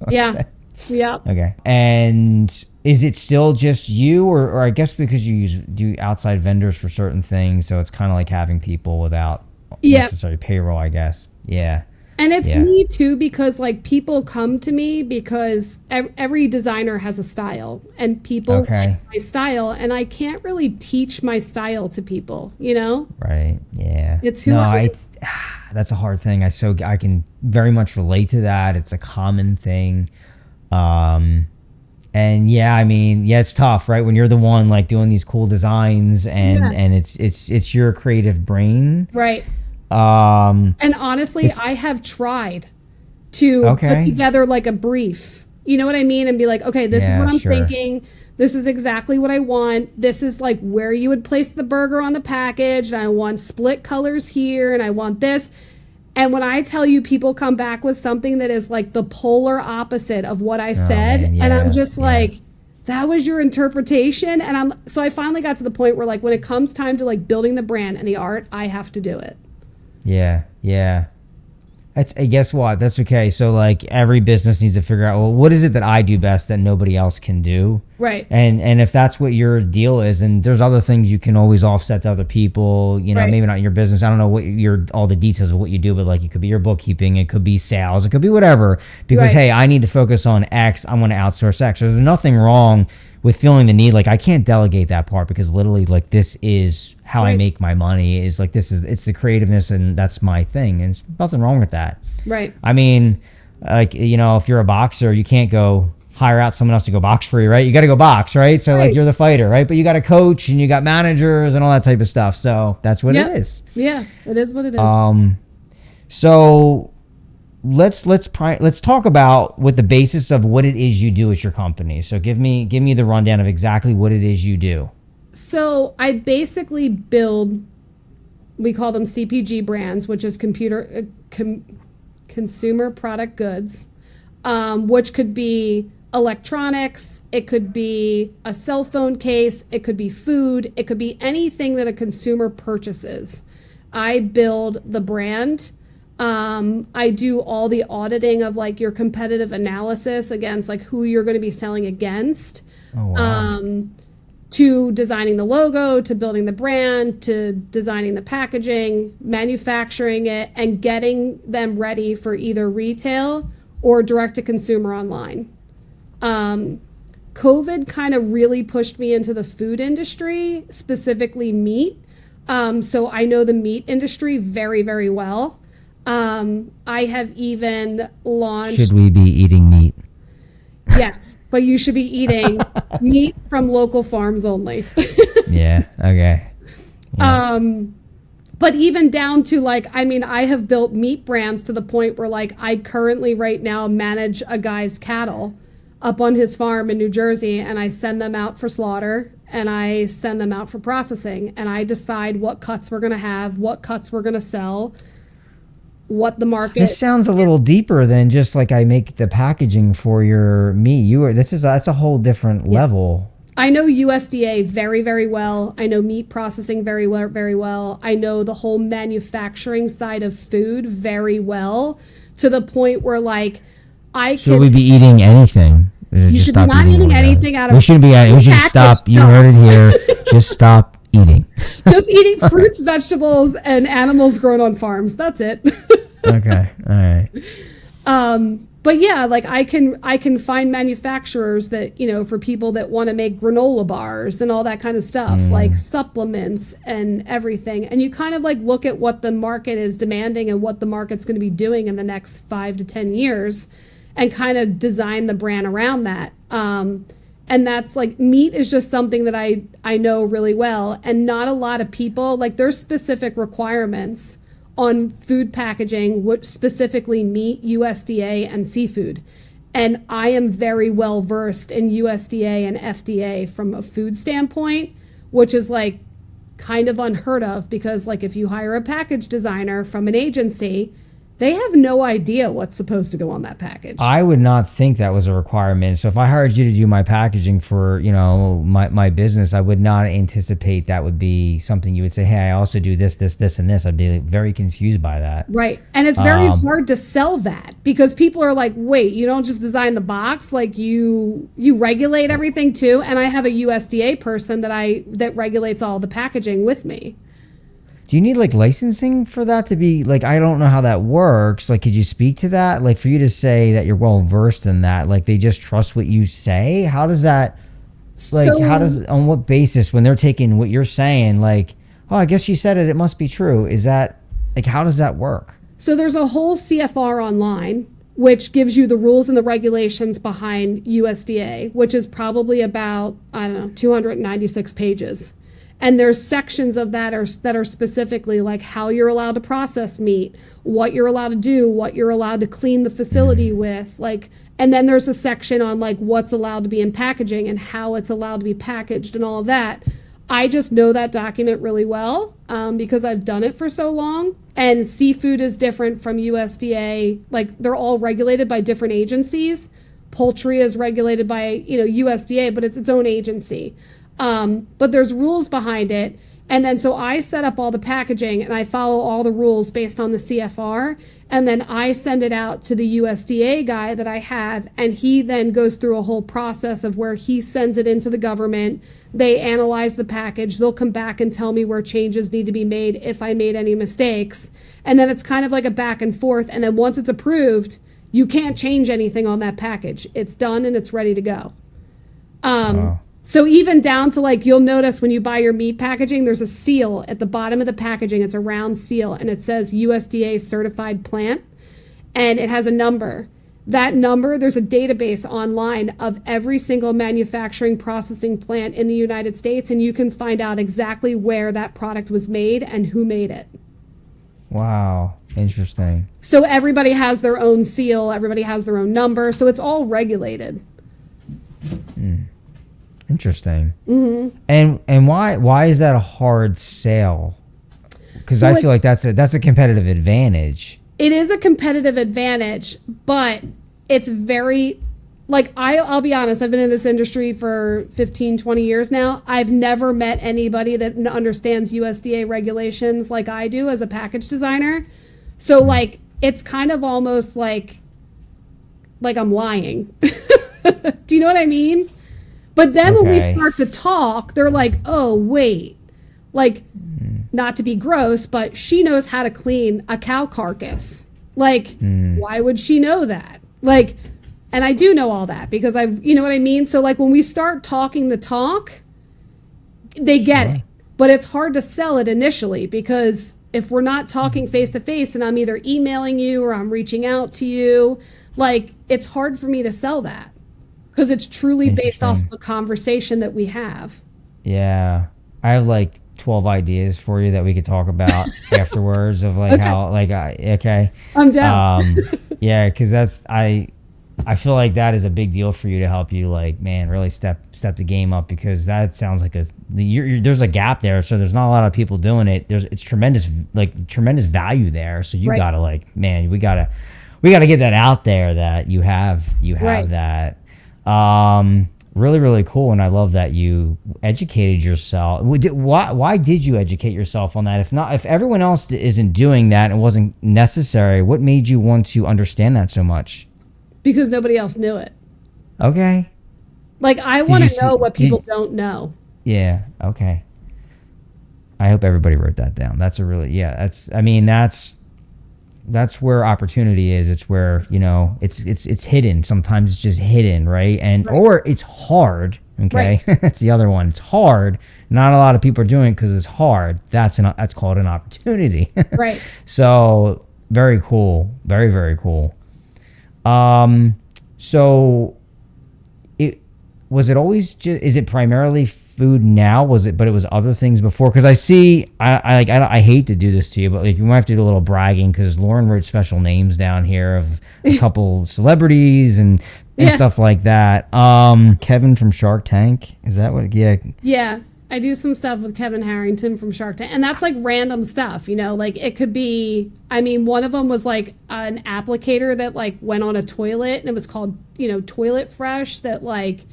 Yeah. Yeah. Okay. And is it still just you, or I guess because you do outside vendors for certain things, so it's kind of like having people without necessarily payroll, I guess. Yeah. And it's me too, because like people come to me because every designer has a style and people like my style, and I can't really teach my style to people, Right. Yeah. It's who that's a hard thing. I can very much relate to that. It's a common thing. And I mean, it's tough, right? When you're the one like doing these cool designs and it's your creative brain. Right. And honestly, I have tried to put together like a brief, you know what I mean? And be like, okay, this is what I'm thinking. This is exactly what I want. This is like where you would place the burger on the package. And I want split colors here and I want this. And when I tell you people come back with something that is like the polar opposite of what I said, and I'm just like, that was your interpretation. And so I finally got to the point where like when it comes time to like building the brand and the art, I have to do it. Yeah. Guess what? That's okay. So like every business needs to figure out, well, what is it that I do best that nobody else can do? Right. And if that's what your deal is, and there's other things you can always offset to other people, maybe not in your business. I don't know what all the details of what you do, but like it could be your bookkeeping, it could be sales, it could be whatever, because hey, I need to focus on X. I'm going to outsource X. So there's nothing wrong with feeling the need. Like I can't delegate that part because literally like this is how I make my money, is like it's the creativeness and that's my thing, and there's nothing wrong with that. Right. I mean, like, if you're a boxer, you can't go hire out someone else to go box for you, right? You got to go box, right? So like you're the fighter, right? But you got a coach and you got managers and all that type of stuff. So that's what it is. Yeah, it is what it is. So let's talk about what the basis of what it is you do at your company. So give me the rundown of exactly what it is you do. So I basically build, we call them CPG brands, which is consumer product goods, which could be electronics, it could be a cell phone case, it could be food, it could be anything that a consumer purchases. I build the brand. I do all the auditing of like your competitive analysis against like who you're going to be selling against. Oh, wow. To designing the logo, to building the brand, to designing the packaging, manufacturing it, and getting them ready for either retail or direct to consumer online. COVID kind of really pushed me into the food industry, specifically meat. So I know the meat industry very, very well. I have even launched. Should we be eating meat? Yes, but you should be eating meat from local farms only. Yeah. Okay. Yeah. But even down to like, I mean, I have built meat brands to the point where like I currently right now manage a guy's cattle up on his farm in New Jersey, and I send them out for slaughter and I send them out for processing, and I decide what cuts we're going to have, what cuts we're going to sell, what the market. This sounds a little deeper than just like I make the packaging for your meat. That's a whole different level. I know USDA very, very well. I know meat processing very well, very well. I know the whole manufacturing side of food very well, to the point where like Should we be eating anything? You should be not eating anything out of. We shouldn't be. We should stop. You heard it here. Just stop eating. Just eating fruits, vegetables, and animals grown on farms. That's it. Okay. All right. But yeah, like I can find manufacturers that, you know, for people that want to make granola bars and all that kind of stuff, like supplements and everything. And you kind of like look at what the market is demanding and what the market's going to be doing in the next 5 to 10 years, and kind of design the brand around that. And that's like, meat is just something that I know really well. And not a lot of people, like there's specific requirements on food packaging, which specifically meat, USDA, and seafood. And I am very well versed in USDA and FDA from a food standpoint, which is like kind of unheard of, because like if you hire a package designer from an agency, they have no idea what's supposed to go on that package. I would not think that was a requirement. So if I hired you to do my packaging for, you know, my business, I would not anticipate that would be something you would say, hey, I also do this, and this. I'd be very confused by that. Right. And it's very hard to sell that, because people are like, wait, you don't just design the box, like you regulate everything too. And I have a USDA person that regulates all the packaging with me. Do you need like licensing for that to be like, I don't know how that works. Like, could you speak to that? Like for you to say that you're well versed in that, like they just trust what you say? How does that, like, on what basis when they're taking what you're saying, like, oh, I guess you said it, it must be true. Is that like, how does that work? So there's a whole CFR online, which gives you the rules and the regulations behind USDA, which is probably about, I don't know, 296 pages. And there's sections of that are specifically like how you're allowed to process meat, what you're allowed to do, what you're allowed to clean the facility with, like, and then there's a section on like what's allowed to be in packaging and how it's allowed to be packaged and all of that. I just know that document really well because I've done it for so long. And seafood is different from USDA. Like they're all regulated by different agencies. Poultry is regulated by, you know, USDA, but it's its own agency. But there's rules behind it. And then so I set up all the packaging and I follow all the rules based on the CFR. And then I send it out to the USDA guy that I have. And he then goes through a whole process of where he sends it into the government. They analyze the package. They'll come back and tell me where changes need to be made if I made any mistakes. And then it's kind of like a back and forth. And then once it's approved, you can't change anything on that package. It's done and it's ready to go. Wow. So even down to like, you'll notice when you buy your meat packaging, there's a seal at the bottom of the packaging. It's a round seal and it says USDA certified plant and it has a number. That number, there's a database online of every single manufacturing processing plant in the United States, and you can find out exactly where that product was made and who made it. Wow. Interesting. So everybody has their own seal. Everybody has their own number. So it's all regulated. Interesting. Mm-hmm. And why is that a hard sale? Because I feel like that's a competitive advantage. It is a competitive advantage, but it's very, like, I'll be honest, I've been in this industry for 15, 20 years now. I've never met anybody that understands USDA regulations like I do as a package designer. So like, it's kind of almost like I'm lying. Do you know what I mean? But then when we start to talk, they're like, oh, wait, like, not to be gross, but she knows how to clean a cow carcass. Like, why would she know that? Like, and I do know all that because you know what I mean? So like when we start talking the talk, they get it. But it's hard to sell it initially because if we're not talking face to face and I'm either emailing you or I'm reaching out to you, like it's hard for me to sell that because it's truly based off of the conversation that we have. Yeah. I have like 12 ideas for you that we could talk about afterwards of like how like okay. I'm down. Yeah, because I feel like that is a big deal for you to help you like, man, really step the game up, because that sounds like there's a gap there, so there's not a lot of people doing it. It's tremendous value there, so you gotta like, man, we gotta get that out there that you have that. Really, really cool, and I love that you educated yourself. Why did you educate yourself on that? If everyone else isn't doing that and it wasn't necessary, what made you want to understand that so much? Because nobody else knew it. Okay. Like I want to know what people don't know. Yeah. Okay. I hope everybody wrote that down. That's that's where opportunity is. It's where, you know, it's hidden. Sometimes it's just hidden, right? Or it's hard. Okay. Right. That's the other one. It's hard. Not a lot of people are doing it because it's hard. That's called an opportunity. Right. So very cool. Very, very cool. So was it always just, is it primarily food now? But it was other things before? Cause I see, I hate to do this to you, but like you might have to do a little bragging, cause Lauren wrote special names down here of a couple celebrities and stuff like that. Kevin from Shark Tank. Is that what? Yeah. Yeah. I do some stuff with Kevin Harrington from Shark Tank, and that's like random stuff, you know, like it could be, I mean, one of them was like an applicator that like went on a toilet and it was called, you know, Toilet Fresh, that like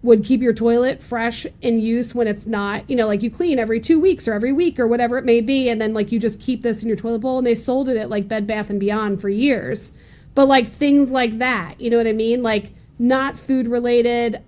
would keep your toilet fresh in use when it's not, you know, like you clean every 2 weeks or every week or whatever it may be. And then like you just keep this in your toilet bowl, and they sold it at like Bed Bath & Beyond for years. But like things like that, you know what I mean? Like not food related.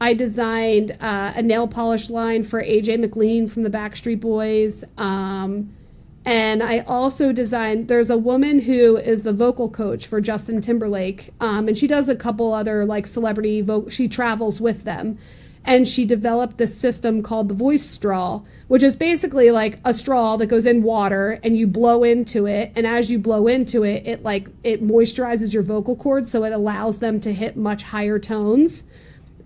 I designed a nail polish line for AJ McLean from the Backstreet Boys. And I also designed, there's a woman who is the vocal coach for Justin Timberlake. And she does a couple other like celebrity, she travels with them. And she developed this system called the voice straw, which is basically like a straw that goes in water and you blow into it. And as you blow into it, it moisturizes your vocal cords. So it allows them to hit much higher tones.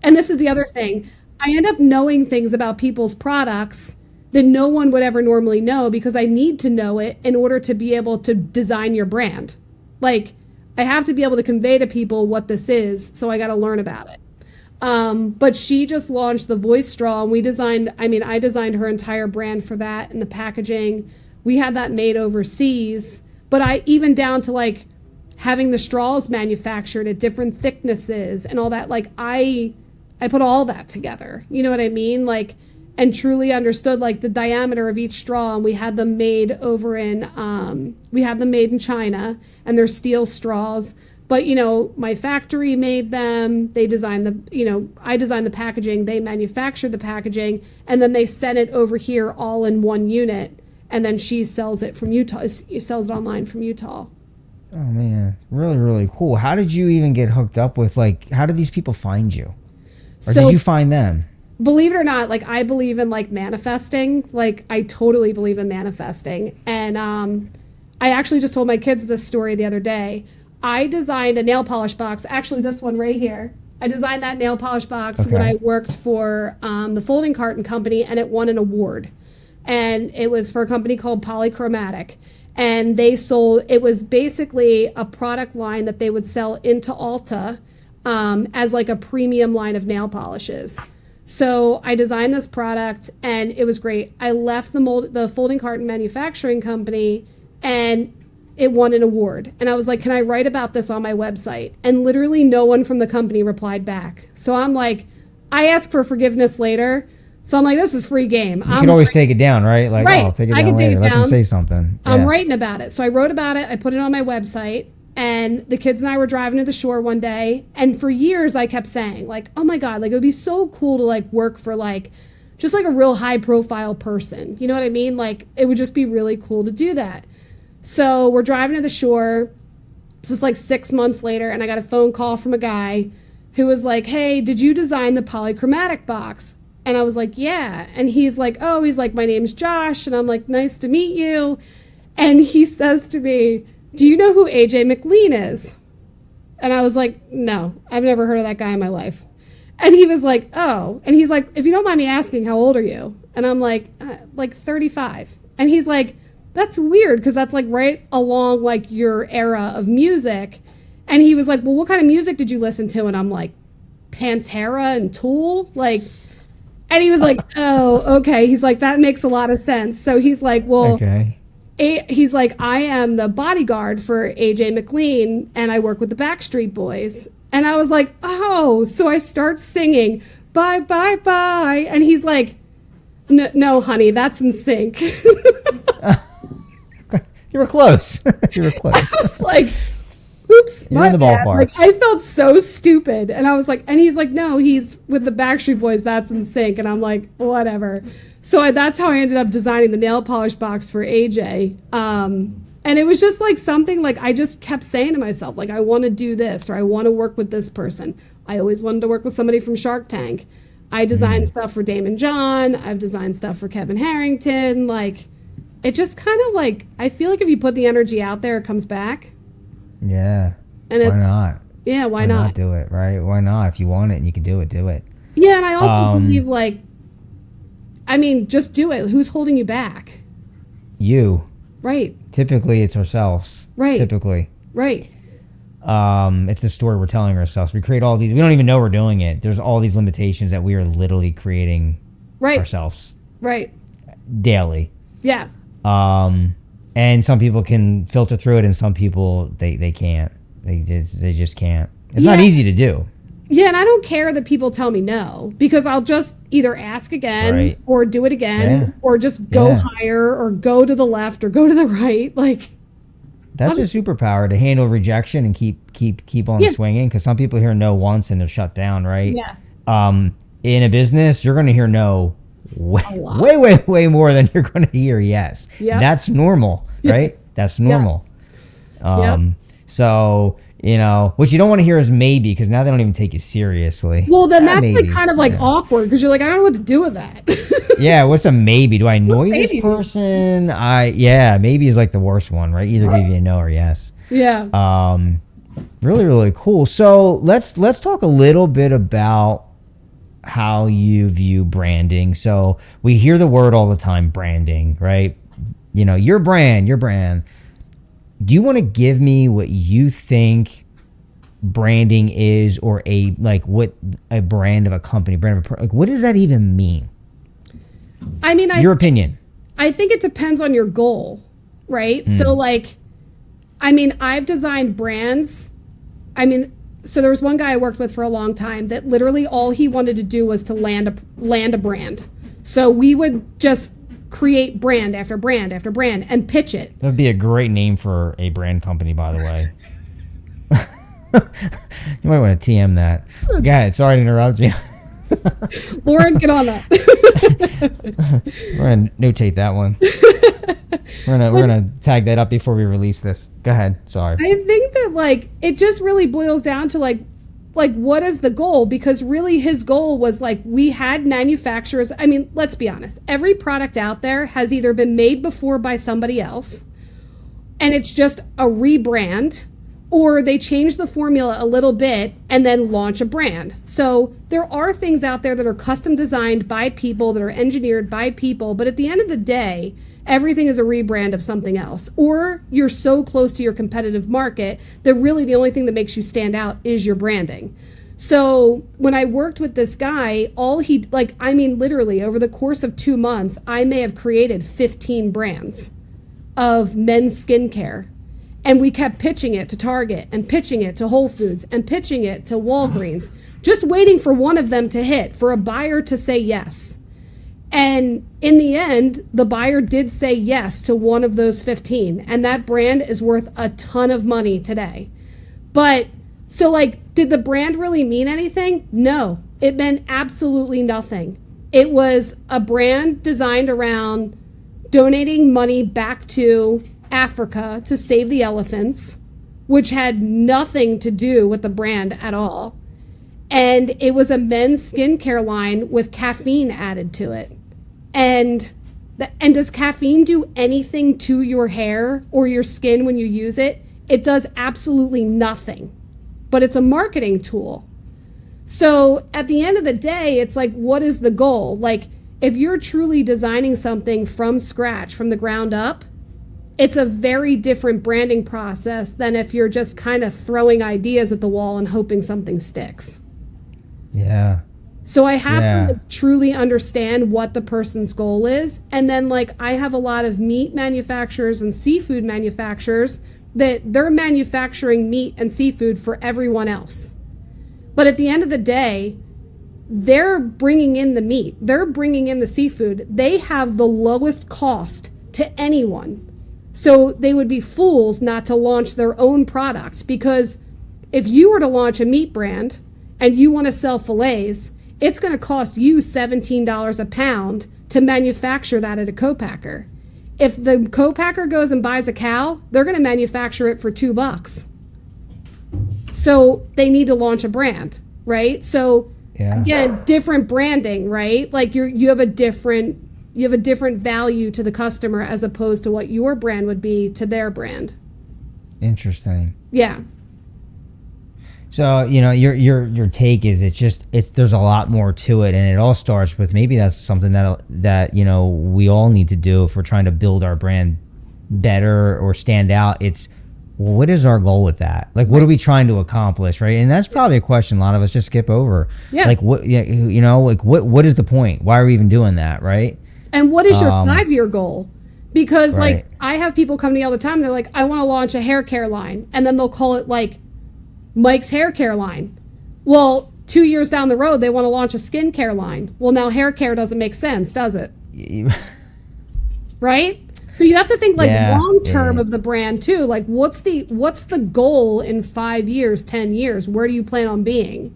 And this is the other thing. I end up knowing things about people's products that no one would ever normally know, because I need to know it in order to be able to design your brand. Like, I have to be able to convey to people what this is, so I got to learn about it. But she just launched the voice straw, and I designed her entire brand for that and the packaging. We had that made overseas, but I even down to like having the straws manufactured at different thicknesses and all that. Like I put all that together, you know what I mean? Like, and truly understood like the diameter of each straw. And we had them made in China, and they're steel straws. But, you know, my factory made them. They designed I designed the packaging. They manufactured the packaging, and then they sent it over here all in one unit. And then she sells it from Utah. She sells it online from Utah. Oh man, really, really cool. How did you even get hooked up with, like, how did these people find you? Or did you find them? Believe it or not, like I believe in like manifesting. Like I totally believe in manifesting. And I actually just told my kids this story the other day. I designed a nail polish box, actually this one right here. I designed that nail polish box when I worked for the folding carton company, and it won an award. And it was for a company called Polychromatic. And it was basically a product line that they would sell into Ulta as like a premium line of nail polishes. So I designed this product, and it was great. I left the folding carton manufacturing company, and it won an award. And I was like, can I write about this on my website? And literally no one from the company replied back. So I'm like, I asked for forgiveness later. So I'm like, this is free game. You can always take it down, right? Like, right. I'll take it down later. Let them say something. I'm writing about it. So I wrote about it. I put it on my website. And the kids and I were driving to the shore one day. And for years, I kept saying, like, oh, my God, like, it would be so cool to, like, work for, like, just, like, a real high-profile person. You know what I mean? Like, it would just be really cool to do that. So we're driving to the shore. This was like 6 months later, and I got a phone call from a guy who was like, hey, did you design the polychromatic box? And I was like, yeah. And he's like, oh, he's like, my name's Josh. And I'm like, nice to meet you. And he says to me, do you know who AJ McLean is? And I was like, no, I've never heard of that guy in my life. And he was like, oh. And he's like, if you don't mind me asking, how old are you? And I'm like 35. And he's like, that's weird because that's like right along like your era of music. And he was like, well, what kind of music did you listen to? And I'm like, Pantera and Tool? Like, and he was like, oh, okay. He's like, that makes a lot of sense. So he's like, well, Okay. He's like, I am the bodyguard for AJ McLean and I work with the Backstreet Boys. And I was like, oh, so I start singing, bye, bye, bye. And he's like, no, honey, that's in sync. You were close. You were close. I was like, oops, You're in the bad. ballpark. Like, I felt so stupid. And I was like, and he's like, no, he's with the Backstreet Boys, that's in sync. And I'm like, whatever. So that's how I ended up designing the nail polish box for AJ. And it was just like something like I just kept saying to myself, like, I want to do this or I want to work with this person. I always wanted to work with somebody from Shark Tank. I designed stuff for Damon John. I've designed stuff for Kevin Harrington. Like, it just kind of like, I feel like if you put the energy out there, it comes back. Yeah. And Why not? Yeah, why not? not Do it, right? Why not? If you want it and you can do it, do it. Yeah, and I also believe like, I mean, just do it. Who's holding you back? You. Right. Typically, it's ourselves. Right. Typically. Right. It's the story we're telling ourselves. We create all these. We don't even know we're doing it. There's all these limitations that we are literally creating ourselves. Right. Daily. Yeah. And some people can filter through it, and some people they can't. They just can't. It's not easy to do. Yeah, and I don't care that people tell me no because I'll just either ask again or do it again or just go higher or go to the left or go to the right. Like that's a superpower to handle rejection and keep on swinging because some people hear no once and they're shut down, right? Yeah. In a business, you're going to hear no way more than you're going to hear yes. Yep. That's normal, right? That's normal. Yes. So, you know, what you don't want to hear is maybe because now they don't even take you seriously. Well, then that's maybe. Like kind of like awkward because you're like, I don't know what to do with that. Yeah, what's a maybe? Do I annoy this person? Maybe is like the worst one, right? Either give you a no or yes. Yeah. Really, really cool. So let's talk a little bit about how you view branding. So we hear the word all the time, branding, right? You know, your brand. Do you want to give me what you think branding is, or what a brand of a company, what does that even mean? I mean, your opinion. I think it depends on your goal, right? So like, I mean, I've designed brands. I mean, so there was one guy I worked with for a long time that literally all he wanted to do was to land a brand. So we would just create brand after brand after brand and pitch it. That would be a great name for a brand company, by the way. You might want to TM that. Go ahead. Sorry to interrupt you. Lauren, get on that. We're gonna notate that one. We're gonna tag that up before we release this. Go ahead. Sorry. I think that like it just really boils down to like what is the goal? Because really his goal was like we had manufacturers. I mean, let's be honest. Every product out there has either been made before by somebody else and it's just a rebrand, or they change the formula a little bit and then launch a brand. So there are things out there that are custom designed by people, that are engineered by people, but at the end of the day, everything is a rebrand of something else. Or you're so close to your competitive market that really the only thing that makes you stand out is your branding. So when I worked with this guy, literally over the course of 2 months, I may have created 15 brands of men's skincare. And we kept pitching it to Target and pitching it to Whole Foods and pitching it to Walgreens, just waiting for one of them to hit, for a buyer to say yes. And in the end, the buyer did say yes to one of those 15. And that brand is worth a ton of money today. But so did the brand really mean anything? No, it meant absolutely nothing. It was a brand designed around donating money back to Africa to save the elephants, which had nothing to do with the brand at all. And it was a men's skincare line with caffeine added to it. And does caffeine do anything to your hair or your skin when you use it? It does absolutely nothing. But it's a marketing tool. So at the end of the day, it's like, what is the goal? Like, if you're truly designing something from scratch, from the ground up, it's a very different branding process than if you're just kind of throwing ideas at the wall and hoping something sticks. Yeah. So I have to like, truly understand what the person's goal is. And then like I have a lot of meat manufacturers and seafood manufacturers that they're manufacturing meat and seafood for everyone else. But at the end of the day, they're bringing in the meat. They're bringing in the seafood. They have the lowest cost to anyone. So they would be fools not to launch their own product, because if you were to launch a meat brand and you want to sell fillets, it's going to cost you $17 a pound to manufacture that at a co-packer. If the co-packer goes and buys a cow, they're going to manufacture it for $2. So they need to launch a brand, right? So again, different branding, right? Like you have a different value to the customer as opposed to what your brand would be to their brand. Interesting. Yeah. So, you know, your take is there's a lot more to it, and it all starts with, maybe that's something that you know, we all need to do if we're trying to build our brand better or stand out. It's, what is our goal with that? Like, what are we trying to accomplish, right? And that's probably a question a lot of us just skip over. Yeah. Like, what, you know, like what is the point? Why are we even doing that, right? And what is your 5-year goal? Because like I have people come to me all the time. They're like, I want to launch a hair care line, and then they'll call it like Mike's hair care line. Well, 2 years down the road, they want to launch a skincare line. Well, now hair care doesn't make sense, does it? Right? So you have to think like long term of the brand too. Like, what's the goal in 5 years, 10 years? Where do you plan on being?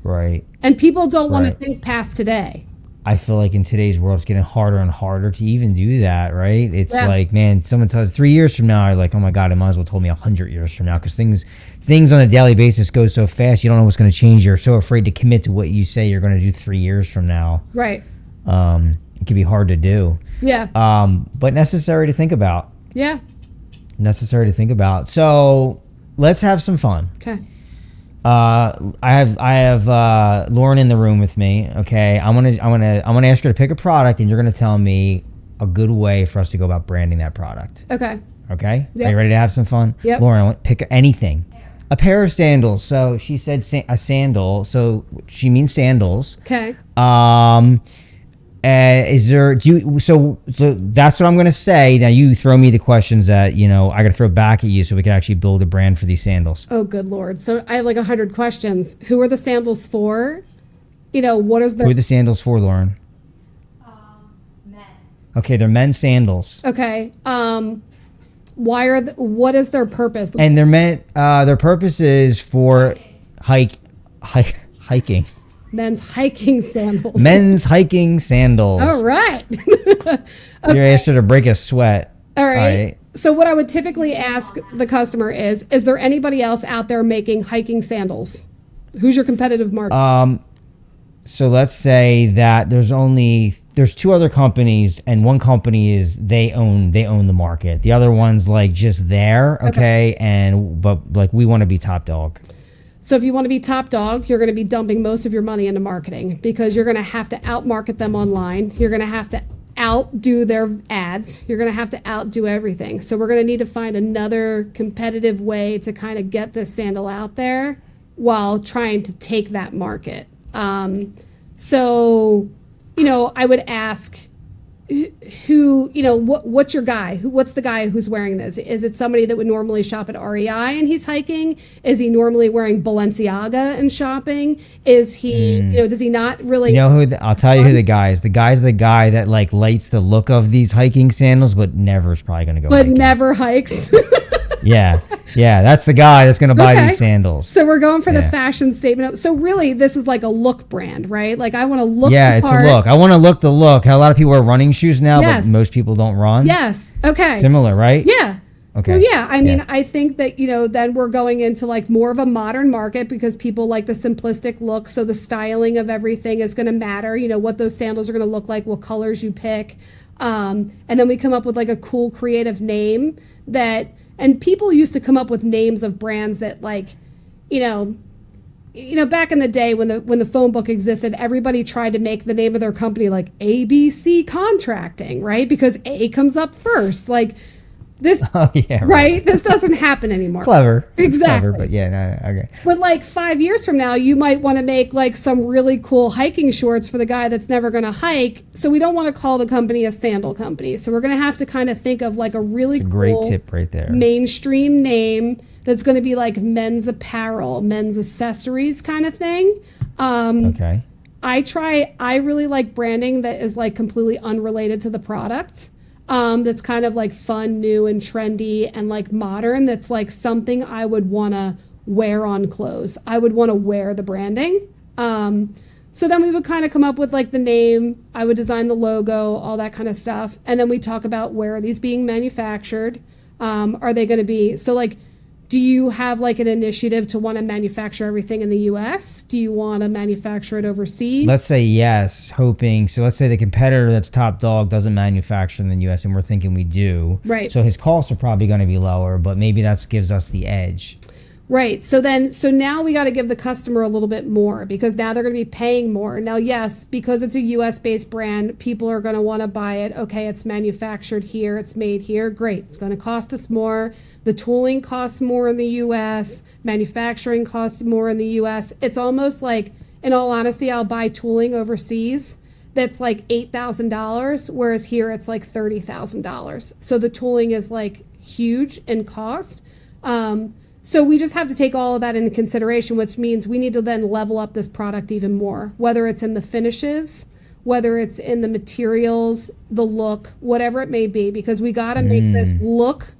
Right. And people don't want to think past today. I feel like in today's world, it's getting harder and harder to even do that, right? It's like, man, someone tells 3 years from now, you're like, oh my God, it might as well told me 100 years from now, because things on a daily basis go so fast, you don't know what's going to change. You're so afraid to commit to what you say you're going to do 3 years from now. Right. It can be hard to do. Yeah. But necessary to think about. Yeah. Necessary to think about. So let's have some fun. Okay. I have Lauren in the room with me. Okay, I'm gonna ask her to pick a product, and you're gonna tell me a good way for us to go about branding that product. Okay. Okay. Yep. Are you ready to have some fun? Yep. Lauren, I want pick anything. A pair of sandals. So she said a sandal. So she means sandals. Okay. So that's what I'm going to say. Now you throw me the questions that, you know, I got to throw back at you so we can actually build a brand for these sandals. Oh, good Lord. So I have like 100 questions. Who are the sandals for? You know, what is their... Who are the sandals for, Lauren? Men. Okay, they're men's sandals. Okay. What is their purpose? And they're meant, their purpose is for hiking. Men's hiking sandals. Men's hiking sandals. All right. Okay. You're asked her to break a sweat. All right. So what I would typically ask the customer is there anybody else out there making hiking sandals? Who's your competitive market? So let's say that there's two other companies, and one company is they own the market. The other one's like just there, okay? But like we want to be top dog. So if you want to be top dog, you're going to be dumping most of your money into marketing, because you're going to have to outmarket them online. You're going to have to outdo their ads. You're going to have to outdo everything. So we're going to need to find another competitive way to kind of get this sandal out there while trying to take that market. So, you know, I would ask who, you know, what's your guy? What's the guy who's wearing this? Is it somebody that would normally shop at REI and he's hiking? Is he normally wearing Balenciaga and shopping? Is he, you know, does he not really? You know who? I'll tell you who the guy is. The guy's the guy that like likes the look of these hiking sandals, but never is probably going to go. But hiking. Never hikes. Yeah, that's the guy that's going to buy these sandals. So we're going for the fashion statement. So really, this is like a look brand, right? Like I want to look. Yeah, it's a look. I want to look the look. A lot of people wear running shoes now, but most people don't run. Yes. Okay. Similar, right? Yeah. Okay. So yeah, I mean, I think that, then we're going into like more of a modern market because people like the simplistic look. So the styling of everything is going to matter, what those sandals are going to look like, what colors you pick. And then we come up with like a cool creative name and people used to come up with names of brands that like, back in the day when the phone book existed, everybody tried to make the name of their company like ABC Contracting, right? Because A comes up first. Like this, right? This doesn't happen anymore. Clever. Exactly. Clever, but okay. But like 5 years from now, you might want to make like some really cool hiking shorts for the guy that's never going to hike. So we don't want to call the company a sandal company. So we're going to have to kind of think of like a really cool, great tip right there, mainstream name that's going to be like men's apparel, men's accessories kind of thing. Okay. I really like branding that is like completely unrelated to the product. That's kind of like fun, new and trendy and like modern. That's like something I would want to wear on clothes. I would want to wear the branding. So then we would kind of come up with like the name. I would design the logo, all that kind of stuff. And then we talk about where are these being manufactured? Are they going to be, so like, do you have like an initiative to want to manufacture everything in the US? Do you want to manufacture it overseas? Let's say yes, hoping. So let's say the competitor that's top dog doesn't manufacture in the US and we're thinking we do. Right. So his costs are probably going to be lower, but maybe that gives us the edge. Right. So now we got to give the customer a little bit more because now they're going to be paying more. Now, yes, because it's a US based brand, people are going to want to buy it. Okay, it's manufactured here, it's made here. Great. It's going to cost us more. The tooling costs more in the US. Manufacturing costs more in the US. It's almost like, in all honesty, I'll buy tooling overseas that's like $8,000, whereas here it's like $30,000. So the tooling is like huge in cost. So we just have to take all of that into consideration, which means we need to then level up this product even more, whether it's in the finishes, whether it's in the materials, the look, whatever it may be, because we got to make this look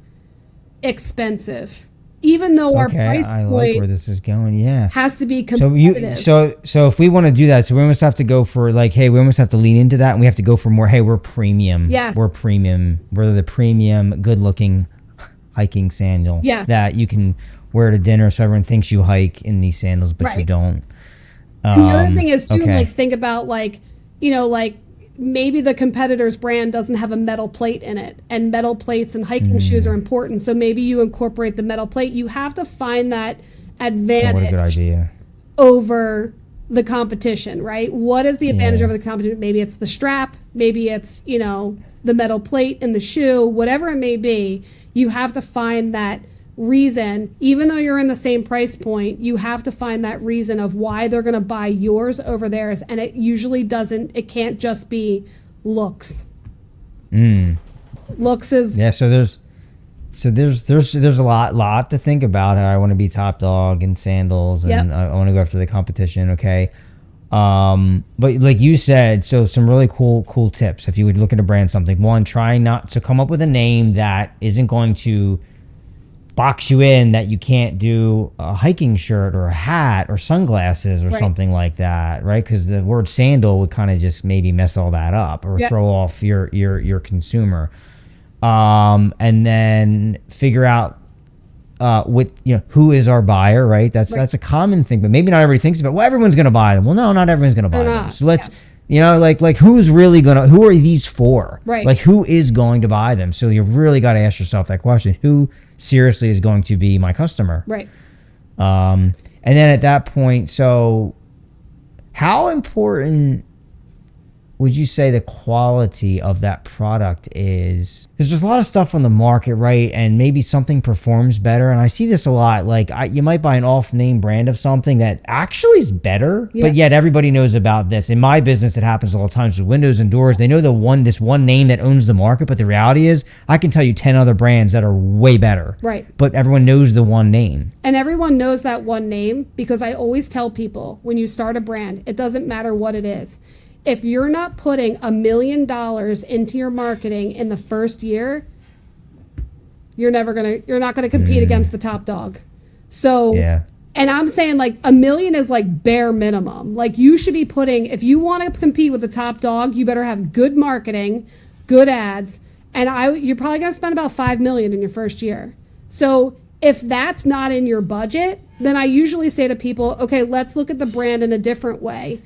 expensive, even though our price point like where this is going. Yeah, has to be competitive. So if we want to do that, so we almost have to go for like, hey, we almost have to lean into that, and we have to go for more. Hey, we're premium. Yes, we're premium. We're the premium, good-looking hiking sandal. Yes, that you can wear to dinner, so everyone thinks you hike in these sandals, but you don't. And the other thing is too, like think about like, like maybe the competitor's brand doesn't have a metal plate in it, and metal plates and hiking shoes are important. So maybe you incorporate the metal plate. You have to find that advantage. What a good idea. Over the competition, right? What is the advantage over the competition? Maybe it's the strap, maybe it's, the metal plate in the shoe, whatever it may be. You have to find that reason, even though you're in the same price point, you have to find that reason of why they're going to buy yours over theirs. And it usually it can't just be looks. Looks is so there's a lot to think about. I want to be top dog in sandals, and I want to go after the competition. Okay. But like you said, so some really cool tips. If you would look at a brand, something, one, try not to come up with a name that isn't going to box you in, that you can't do a hiking shirt or a hat or sunglasses or something like that, right? Because the word sandal would kind of just maybe mess all that up or throw off your consumer. And then figure out who is our buyer, right? That's a common thing, but maybe not everybody thinks about, well, everyone's going to buy them. Well, no, not everyone's going to buy them. So let's like who's really who are these for? Right. Like who is going to buy them? So you really got to ask yourself that question. Who seriously is going to be my customer? Right. And then at that point, so how important would you say the quality of that product is? Because there's a lot of stuff on the market, right? And maybe something performs better. And I see this a lot. Like you might buy an off-name brand of something that actually is better, but yet everybody knows about this. In my business, it happens all the time with windows and doors. They know this one name that owns the market, but the reality is I can tell you 10 other brands that are way better. Right. But everyone knows the one name. And everyone knows that one name because I always tell people when you start a brand, it doesn't matter what it is. If you're not putting $1 million into your marketing in the first year, you're not gonna compete against the top dog. So, and I'm saying like $1 million is like bare minimum. Like you should be putting, if you want to compete with the top dog, you better have good marketing, good ads, and you're probably going to spend about 5 million in your first year. So if that's not in your budget, then I usually say to people, okay, let's look at the brand in a different way.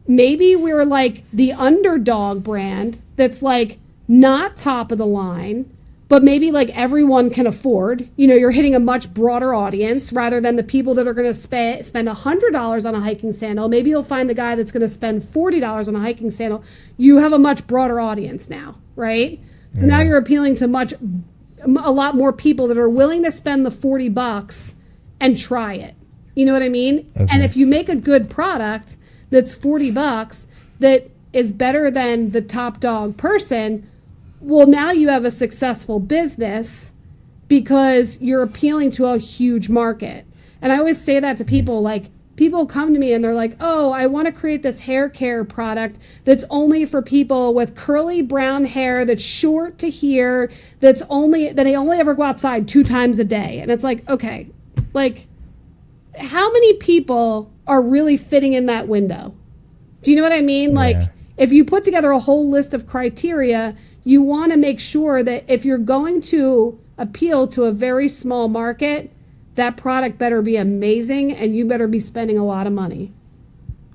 Maybe we're like the underdog brand that's like not top of the line, but maybe like everyone can afford. You know, you're hitting a much broader audience rather than the people that are going to spend $100 on a hiking sandal. Maybe you'll find the guy that's going to spend $40 on a hiking sandal. You have a much broader audience now, right? So now you're appealing to a lot more people that are willing to spend the $40 and try it. You know what I mean? Okay. And if you make a good product that's $40 that is better than the top dog person, well, now you have a successful business because you're appealing to a huge market. And I always say that to people, like, people come to me and they're like, oh, I want to create this hair care product that's only for people with curly brown hair that's short to here, that they only ever go outside 2 times a day. And it's like, okay, like, how many people are really fitting in that window? Do you know what I mean? Yeah. Like, if you put together a whole list of criteria, you want to make sure that if you're going to appeal to a very small market, that product better be amazing and you better be spending a lot of money.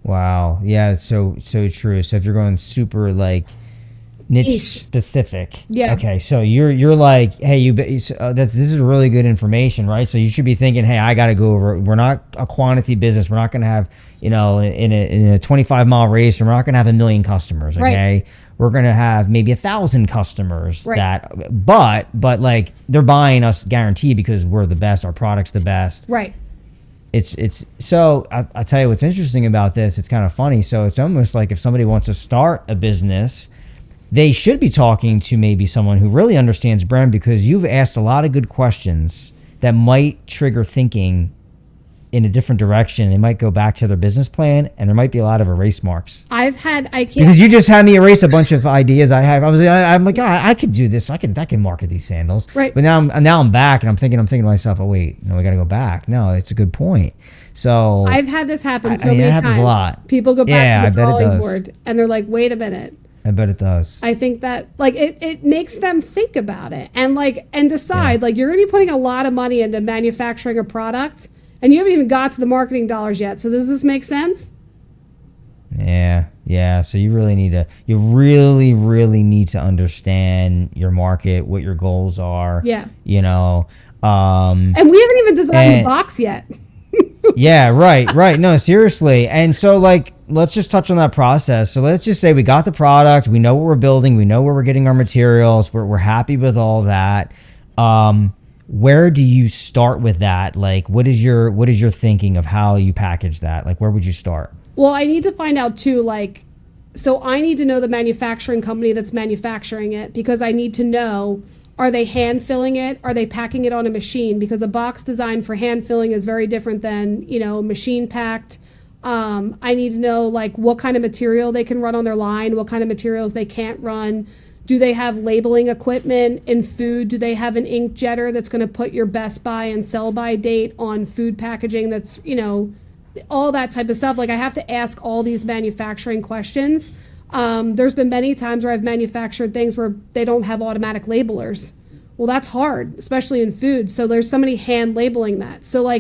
Wow. Yeah, it's so true. So if you're going super like niche specific. Yeah. Okay, so you're like, hey, this is really good information, right? So you should be thinking, hey, I got to go over. We're not a quantity business. We're not going to have, in a 25-mile race, and we're not going to have 1 million customers. Okay. Right. We're going to have maybe 1,000 customers but like they're buying us guaranteed because we're the best. Our product's the best. Right. It's so I'll tell you what's interesting about this. It's kind of funny. So it's almost like if somebody wants to start a business, they should be talking to maybe someone who really understands brand, because you've asked a lot of good questions that might trigger thinking in a different direction. They might go back to their business plan, and there might be a lot of erase marks. Because you just had me erase a bunch of ideas I had. I'm like, I could do this. I can market these sandals. Right. But now I'm back, and I'm thinking to myself, oh wait, no, we got to go back. No, it's a good point. So I've had this happen many times. That happens a lot. People go back to the drawing board, and they're like, wait a minute. I bet it does. I think that like it makes them think about it and decide like you're going to be putting a lot of money into manufacturing a product. And you haven't even got to the marketing dollars yet. So does this make sense? Yeah. So you really need to understand your market, what your goals are. Yeah. And we haven't even designed the box yet. Yeah, right. No, seriously. And so let's just touch on that process. So let's just say we got the product, we know what we're building, we know where we're getting our materials, we're happy with all that. Where do you start with that? Like, what is your thinking of how you package that? Like, where would you start? Well, I need to find out too, so I need to know the manufacturing company that's manufacturing it, because I need to know, are they hand filling it? Are they packing it on a machine? Because a box designed for hand filling is very different than, machine packed. I need to know what kind of material they can run on their line, what kind of materials they can't run. Do they have labeling equipment in food? Do they have an ink jetter that's going to put your best by and sell by date on food packaging? That's, all that type of stuff. I have to ask all these manufacturing questions. There's been many times where I've manufactured things where they don't have automatic labelers. Well, that's hard, especially in food. So there's somebody hand labeling that. So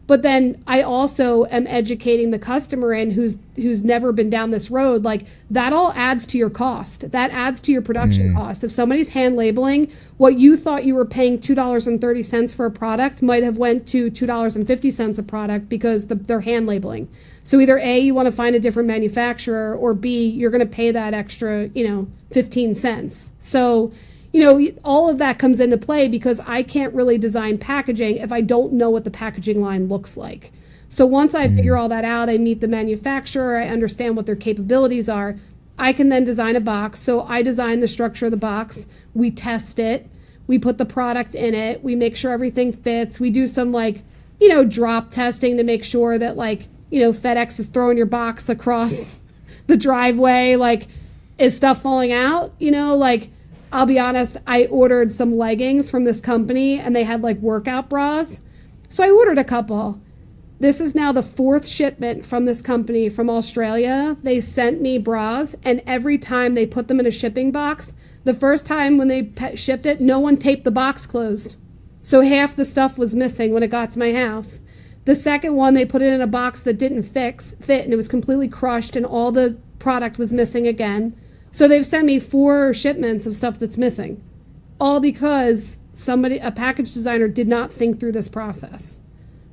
but then I also am educating the customer who's never been down this road. That all adds to your cost. That adds to your production cost. If somebody's hand labeling, what you thought you were paying $2.30 for a product might have went to $2.50 a product because they're hand labeling. So either A, you want to find a different manufacturer, or B, you're going to pay that extra, 15 cents. So all of that comes into play, because I can't really design packaging if I don't know what the packaging line looks like. So once I figure all that out, I meet the manufacturer, I understand what their capabilities are, I can then design a box. So I design the structure of the box, we test it, we put the product in it, we make sure everything fits, we do some drop testing to make sure that FedEx is throwing your box across the driveway, is stuff falling out, I'll be honest, I ordered some leggings from this company and they had workout bras. So I ordered a couple. This is now the 4th shipment from this company from Australia. They sent me bras, and every time they put them in a shipping box, The first time when they shipped it, no one taped the box closed. So half the stuff was missing when it got to my house. The second one, they put it in a box that didn't fit, and it was completely crushed, and all the product was missing again. So they've sent me 4 shipments of stuff that's missing, all because a package designer did not think through this process.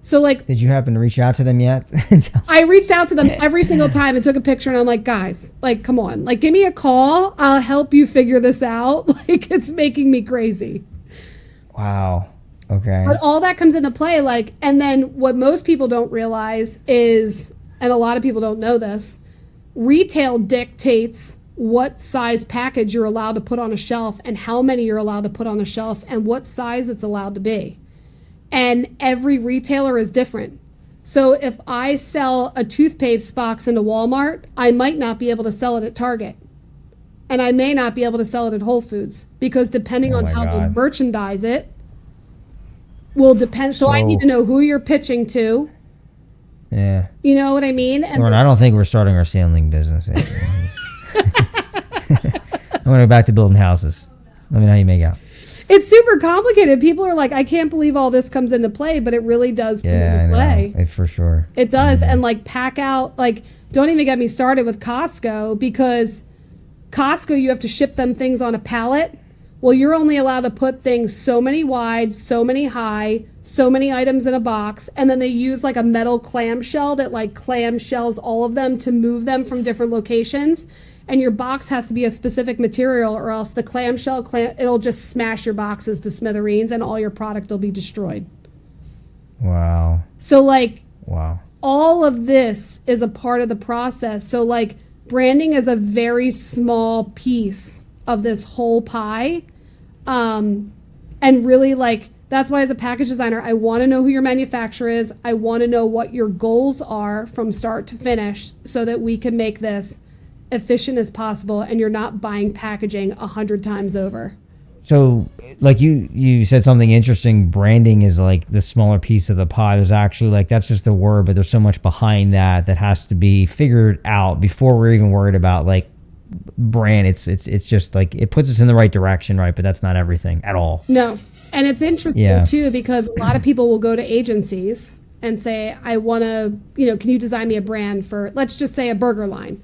So like, did you happen to reach out to them yet? I reached out to them every single time and took a picture, and I'm like, guys, like, come on, like, give me a call. I'll help you figure this out. Like, it's making me crazy. Wow. Okay. But all that comes into play, like, and then what most people don't realize is, and a lot of people don't know this, retail dictates what size package you're allowed to put on a shelf and how many you're allowed to put on a shelf and what size it's allowed to be. And every retailer is different. So if I sell a toothpaste box into Walmart, I might not be able to sell it at Target. And I may not be able to sell it at Whole Foods, because depending on how they merchandise it will depend. So I need to know who you're pitching to. Yeah. You know what I mean? And Lauren, I don't think we're starting our sandling business. I'm going to go back to building houses. Let me know how you make out. It's super complicated. People are like, I can't believe all this comes into play, but it really does come into play. Yeah, for sure. It does. And like, pack out, like, don't even get me started with Costco, because Costco, you have to ship them things on a pallet. Well, you're only allowed to put things so many wide, so many high, so many items in a box. And then they use like a metal clamshell that like clamshells all of them to move them from different locations. And your box has to be a specific material, or else the clamshell, it'll just smash your boxes to smithereens and all your product will be destroyed. Wow. So like, wow, all of this is a part of the process. So like, branding is a very small piece of this whole pie. And really, like, that's why as a package designer, I want to know who your manufacturer is. I want to know what your goals are from start to finish, so that we can make this efficient as possible and you're not buying packaging 100 times over. So like you said something interesting. Branding is like the smaller piece of the pie. There's actually, like, that's just the word, but there's so much behind that has to be figured out before we're even worried about like brand. It's just like, it puts us in the right direction, right? But that's not everything at all. No. And it's interesting too, because a lot of people will go to agencies and say, I want to, can you design me a brand for, let's just say, a burger line.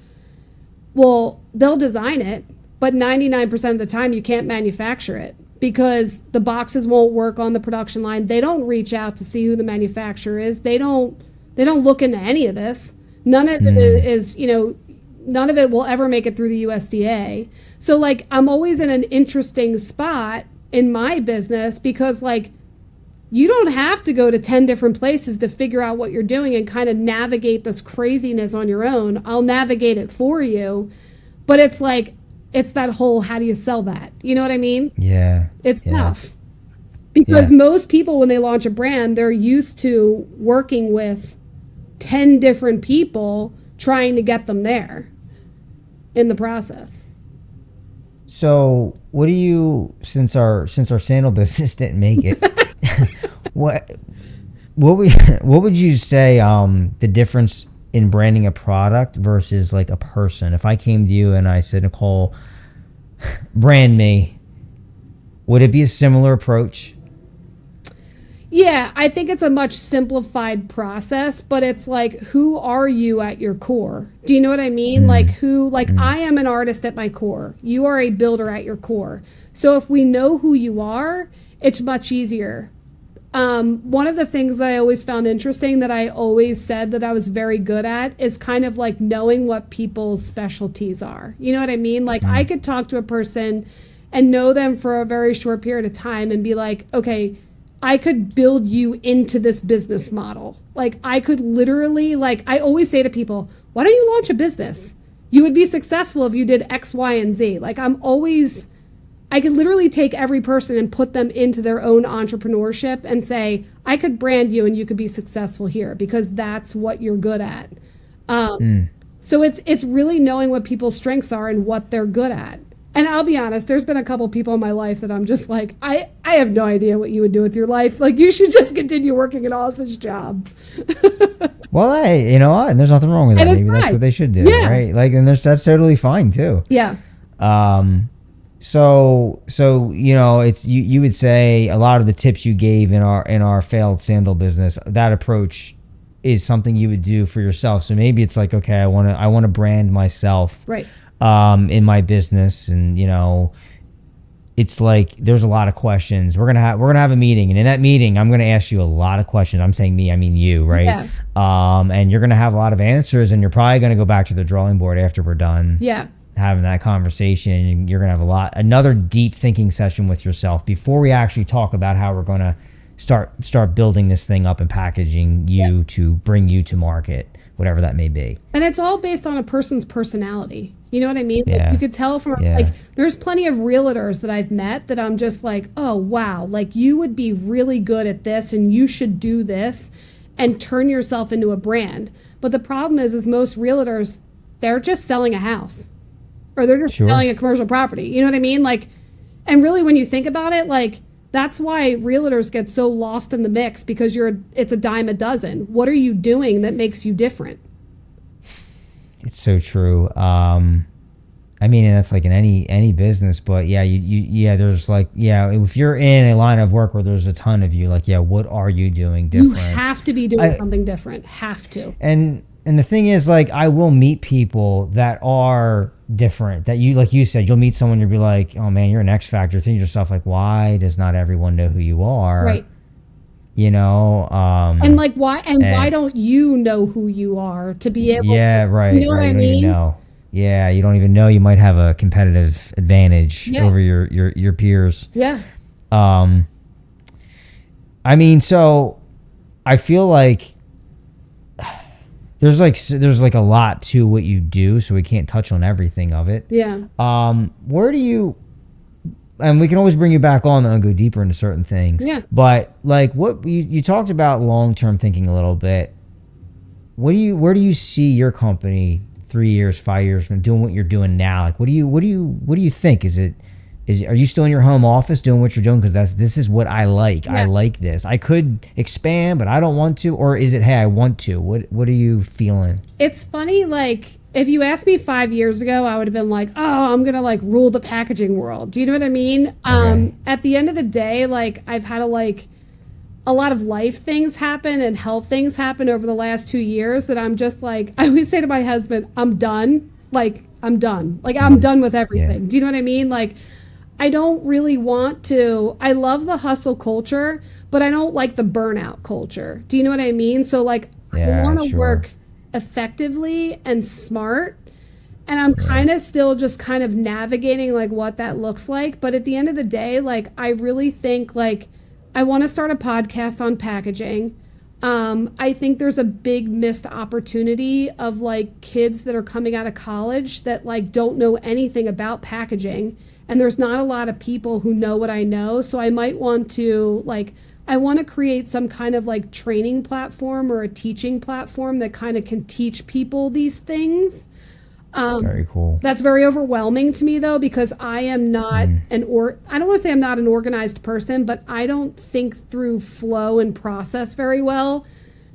Well, they'll design it, but 99% of the time you can't manufacture it, because the boxes won't work on the production line. They don't reach out to see who the manufacturer is. They don't look into any of this. None of it is, none of it will ever make it through the USDA. So like, I'm always in an interesting spot in my business, because like, you don't have to go to 10 different places to figure out what you're doing and kind of navigate this craziness on your own. I'll navigate it for you. But it's like, it's that whole, how do you sell that? You know what I mean? Yeah. It's tough. Because most people, when they launch a brand, they're used to working with 10 different people trying to get them there in the process. So what do you, since our sandal business didn't make it, what would you say the difference in branding a product versus like a person? If I came to you and I said, Nicole, brand me, would it be a similar approach? Yeah, I think it's a much simplified process, but it's like, who are you at your core? Do you know what I mean? Like I am an artist at my core. You are a builder at your core. So if we know who you are, it's much easier. One of the things that I always found interesting, that I always said that I was very good at, is kind of like knowing what people's specialties are. You know what I mean? Like I could talk to a person and know them for a very short period of time and be like, okay, I could build you into this business model. Like I could literally, like I always say to people, why don't you launch a business? You would be successful if you did X, Y, and Z. Like I could literally take every person and put them into their own entrepreneurship and say, I could brand you and you could be successful here, because that's what you're good at. So it's really knowing what people's strengths are and what they're good at. And I'll be honest, there's been a couple people in my life that I'm just like, I have no idea what you would do with your life. Like, you should just continue working an office job. Well, you know what? And there's nothing wrong with that. Maybe that's what they should do, right? Like, and that's totally fine too. Yeah. So it's you would say a lot of the tips you gave in our failed sandal business, that approach is something you would do for yourself. So maybe it's like, okay, I want to brand myself Right. in my business, and it's like there's a lot of questions. We're gonna have a meeting, and in that meeting, I'm gonna ask you a lot of questions. I'm saying me, I mean you, right? Yeah. And you're gonna have a lot of answers, and you're probably gonna go back to the drawing board after we're done. Yeah. Having that conversation, and you're gonna have another deep thinking session with yourself before we actually talk about how we're gonna start building this thing up and packaging you to bring you to market, whatever that may be. And it's all based on a person's personality. You know what I mean? Yeah. Like you could tell from like there's plenty of realtors that I've met that I'm just like, oh wow, like you would be really good at this and you should do this and turn yourself into a brand. But the problem is most realtors, they're just selling a house. Or they're just selling a commercial property. You know what I mean? Like, and really when you think about it, like that's why realtors get so lost in the mix, because it's a dime a dozen. What are you doing that makes you different? It's so true. I mean, and that's like in any business, but there's like, if you're in a line of work where there's a ton of you, like, what are you doing different? You have to be doing something different. Have to. And the thing is, like, I will meet people that are different, that like you said, you'll meet someone, you'll be like, oh man, you're an X Factor. Think to yourself, like, why does not everyone know who you are? Right. And like, why don't you know who you are to be able right. You know what I mean? Yeah, you don't even know you might have a competitive advantage over your peers. Yeah. I mean, so I feel like there's like a lot to what you do, so we can't touch on everything of it. Yeah. Where do you, and we can always bring you back on and go deeper into certain things. Yeah. But like what you talked about long-term thinking a little bit. Where do you see your company 3 years, 5 years from doing what you're doing now? Like, what do you think? Are you still in your home office doing what you're doing? Because this is what I like. Yeah. I like this. I could expand, but I don't want to. Or is it, hey, I want to? What are you feeling? It's funny. Like, if you asked me 5 years ago, I would have been like, oh, I'm gonna like rule the packaging world. Do you know what I mean? Okay. At the end of the day, like I've had a lot of life things happen and health things happen over the last 2 years that I'm just like, I always say to my husband, I'm done. Like, I'm done. Like, I'm done with everything. Yeah. Do you know what I mean? Like, I don't really want to, I love the hustle culture, but I don't like the burnout culture. Do you know what I mean? So like, I want to work effectively and smart. And I'm kind of still just kind of navigating like what that looks like. But at the end of the day, like, I really think like, I want to start a podcast on packaging. I think there's a big missed opportunity of like kids that are coming out of college that like don't know anything about packaging. And there's not a lot of people who know what I know. So I might want to I want to create some kind of like training platform or a teaching platform that kind of can teach people these things. Very cool. That's very overwhelming to me though, because I am not I don't want to say I'm not an organized person, but I don't think through flow and process very well,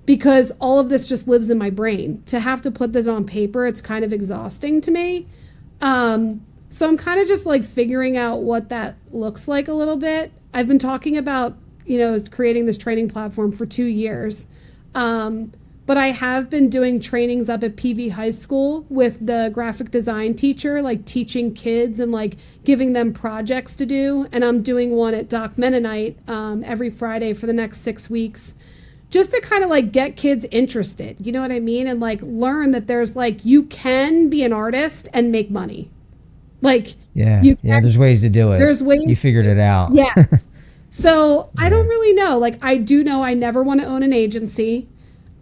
because all of this just lives in my brain. To have to put this on paper, it's kind of exhausting to me. So I'm kind of just like figuring out what that looks like a little bit. I've been talking about, creating this training platform for 2 years. But I have been doing trainings up at PV High School with the graphic design teacher, like teaching kids and like giving them projects to do. And I'm doing one at Doc Mennonite every Friday for the next 6 weeks, just to kind of like get kids interested. You know what I mean? And like learn that there's like, you can be an artist and make money. Like, there's ways to do it. There's ways. You figured it out. Yes. So I don't really know. Like, I do know I never want to own an agency.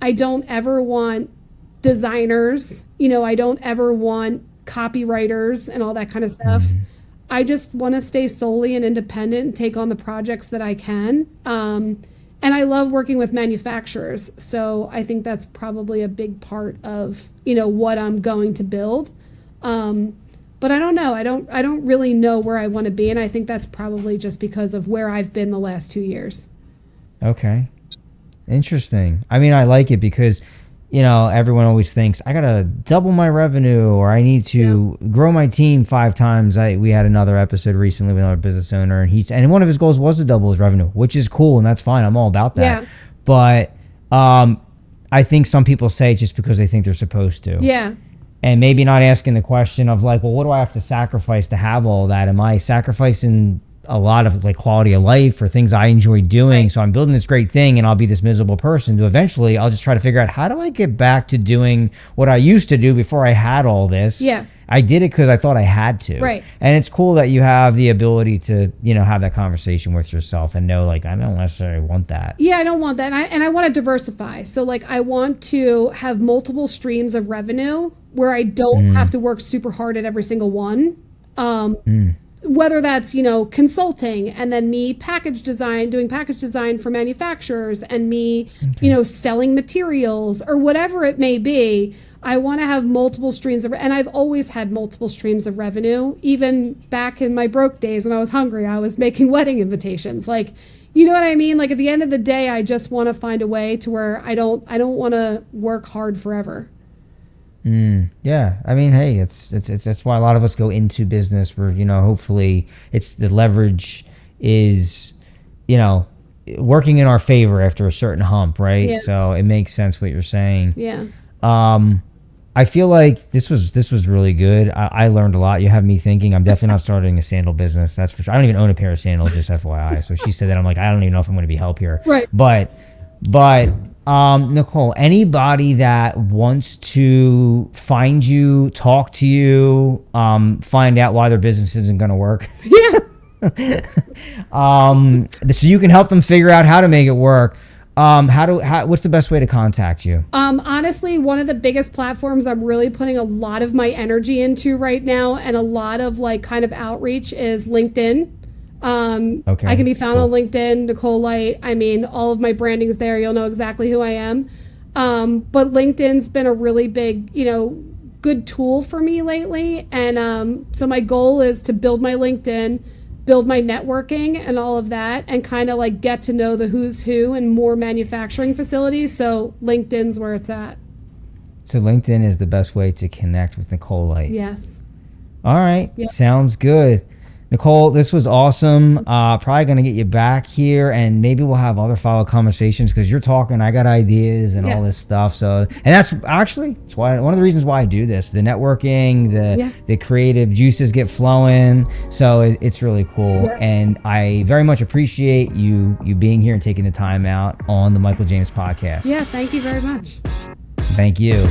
I don't ever want designers. I don't ever want copywriters and all that kind of stuff. I just want to stay solely and independent and take on the projects that I can. And I love working with manufacturers. So I think that's probably a big part of, what I'm going to build. But I don't know. I don't really know where I want to be. And I think that's probably just because of where I've been the last 2 years. Okay. Interesting. I mean, I like it because you know, everyone always thinks I gotta double my revenue or I need to grow my team 5 times. We had another episode recently with another business owner, and one of his goals was to double his revenue, which is cool and that's fine. I'm all about that. Yeah. But I think some people say it just because they think they're supposed to. Yeah. And maybe not asking the question of like, well, what do I have to sacrifice to have all that? Am I sacrificing a lot of like quality of life or things I enjoy doing? Right. So I'm building this great thing and I'll be this miserable person to eventually I'll just try to figure out how do I get back to doing what I used to do before I had all this. Yeah. I did it because I thought I had to. Right. And it's cool that you have the ability to, you know, have that conversation with yourself and know like, I don't necessarily want that. Yeah, I don't want that. And I want to diversify. So like I want to have multiple streams of revenue where I don't have to work super hard at every single one. Whether that's, you know, consulting and then me doing package design for manufacturers and me, you know, selling materials or whatever it may be. I want to have multiple streams and I've always had multiple streams of revenue. Even back in my broke days when I was hungry, I was making wedding invitations. Like, you know what I mean? Like at the end of the day, I just want to find a way to where I don't want to work hard forever. Yeah, I mean, hey, it's that's why a lot of us go into business where, you know, hopefully it's the leverage is, you know, working in our favor after a certain hump, right? Yeah. So it makes sense what you're saying. Yeah. I feel like this was really good. I learned a lot. You have me thinking. I'm definitely not starting a sandal business. That's for sure. I don't even own a pair of sandals, just FYI. So she said that. I'm like, I don't even know if I'm going to be help here. Right. But Nicole, anybody that wants to find you, talk to you, find out why their business isn't going to work. Yeah. So you can help them figure out how to make it work. What's the best way to contact you? Honestly, one of the biggest platforms I'm really putting a lot of my energy into right now and a lot of like kind of outreach is LinkedIn. Okay, I can be found on LinkedIn, Nicole Light. I mean, all of my branding's there. You'll know exactly who I am. But LinkedIn's been a really big, you know, good tool for me lately. And so my goal is to build my LinkedIn, build my networking and all of that, and kind of like get to know the who's who and more manufacturing facilities. So LinkedIn's where it's at. So LinkedIn is the best way to connect with Nicole Light. Yes. All right. Yep. Sounds good. Nicole, this was awesome. Probably going to get you back here and maybe we'll have other follow-up conversations because you're talking, I got ideas and all this stuff. So, and that's actually why one of the reasons why I do this, the networking, the creative juices get flowing. So it's really cool. Yeah. And I very much appreciate you being here and taking the time out on the Michael James podcast. Yeah. Thank you very much. Thank you.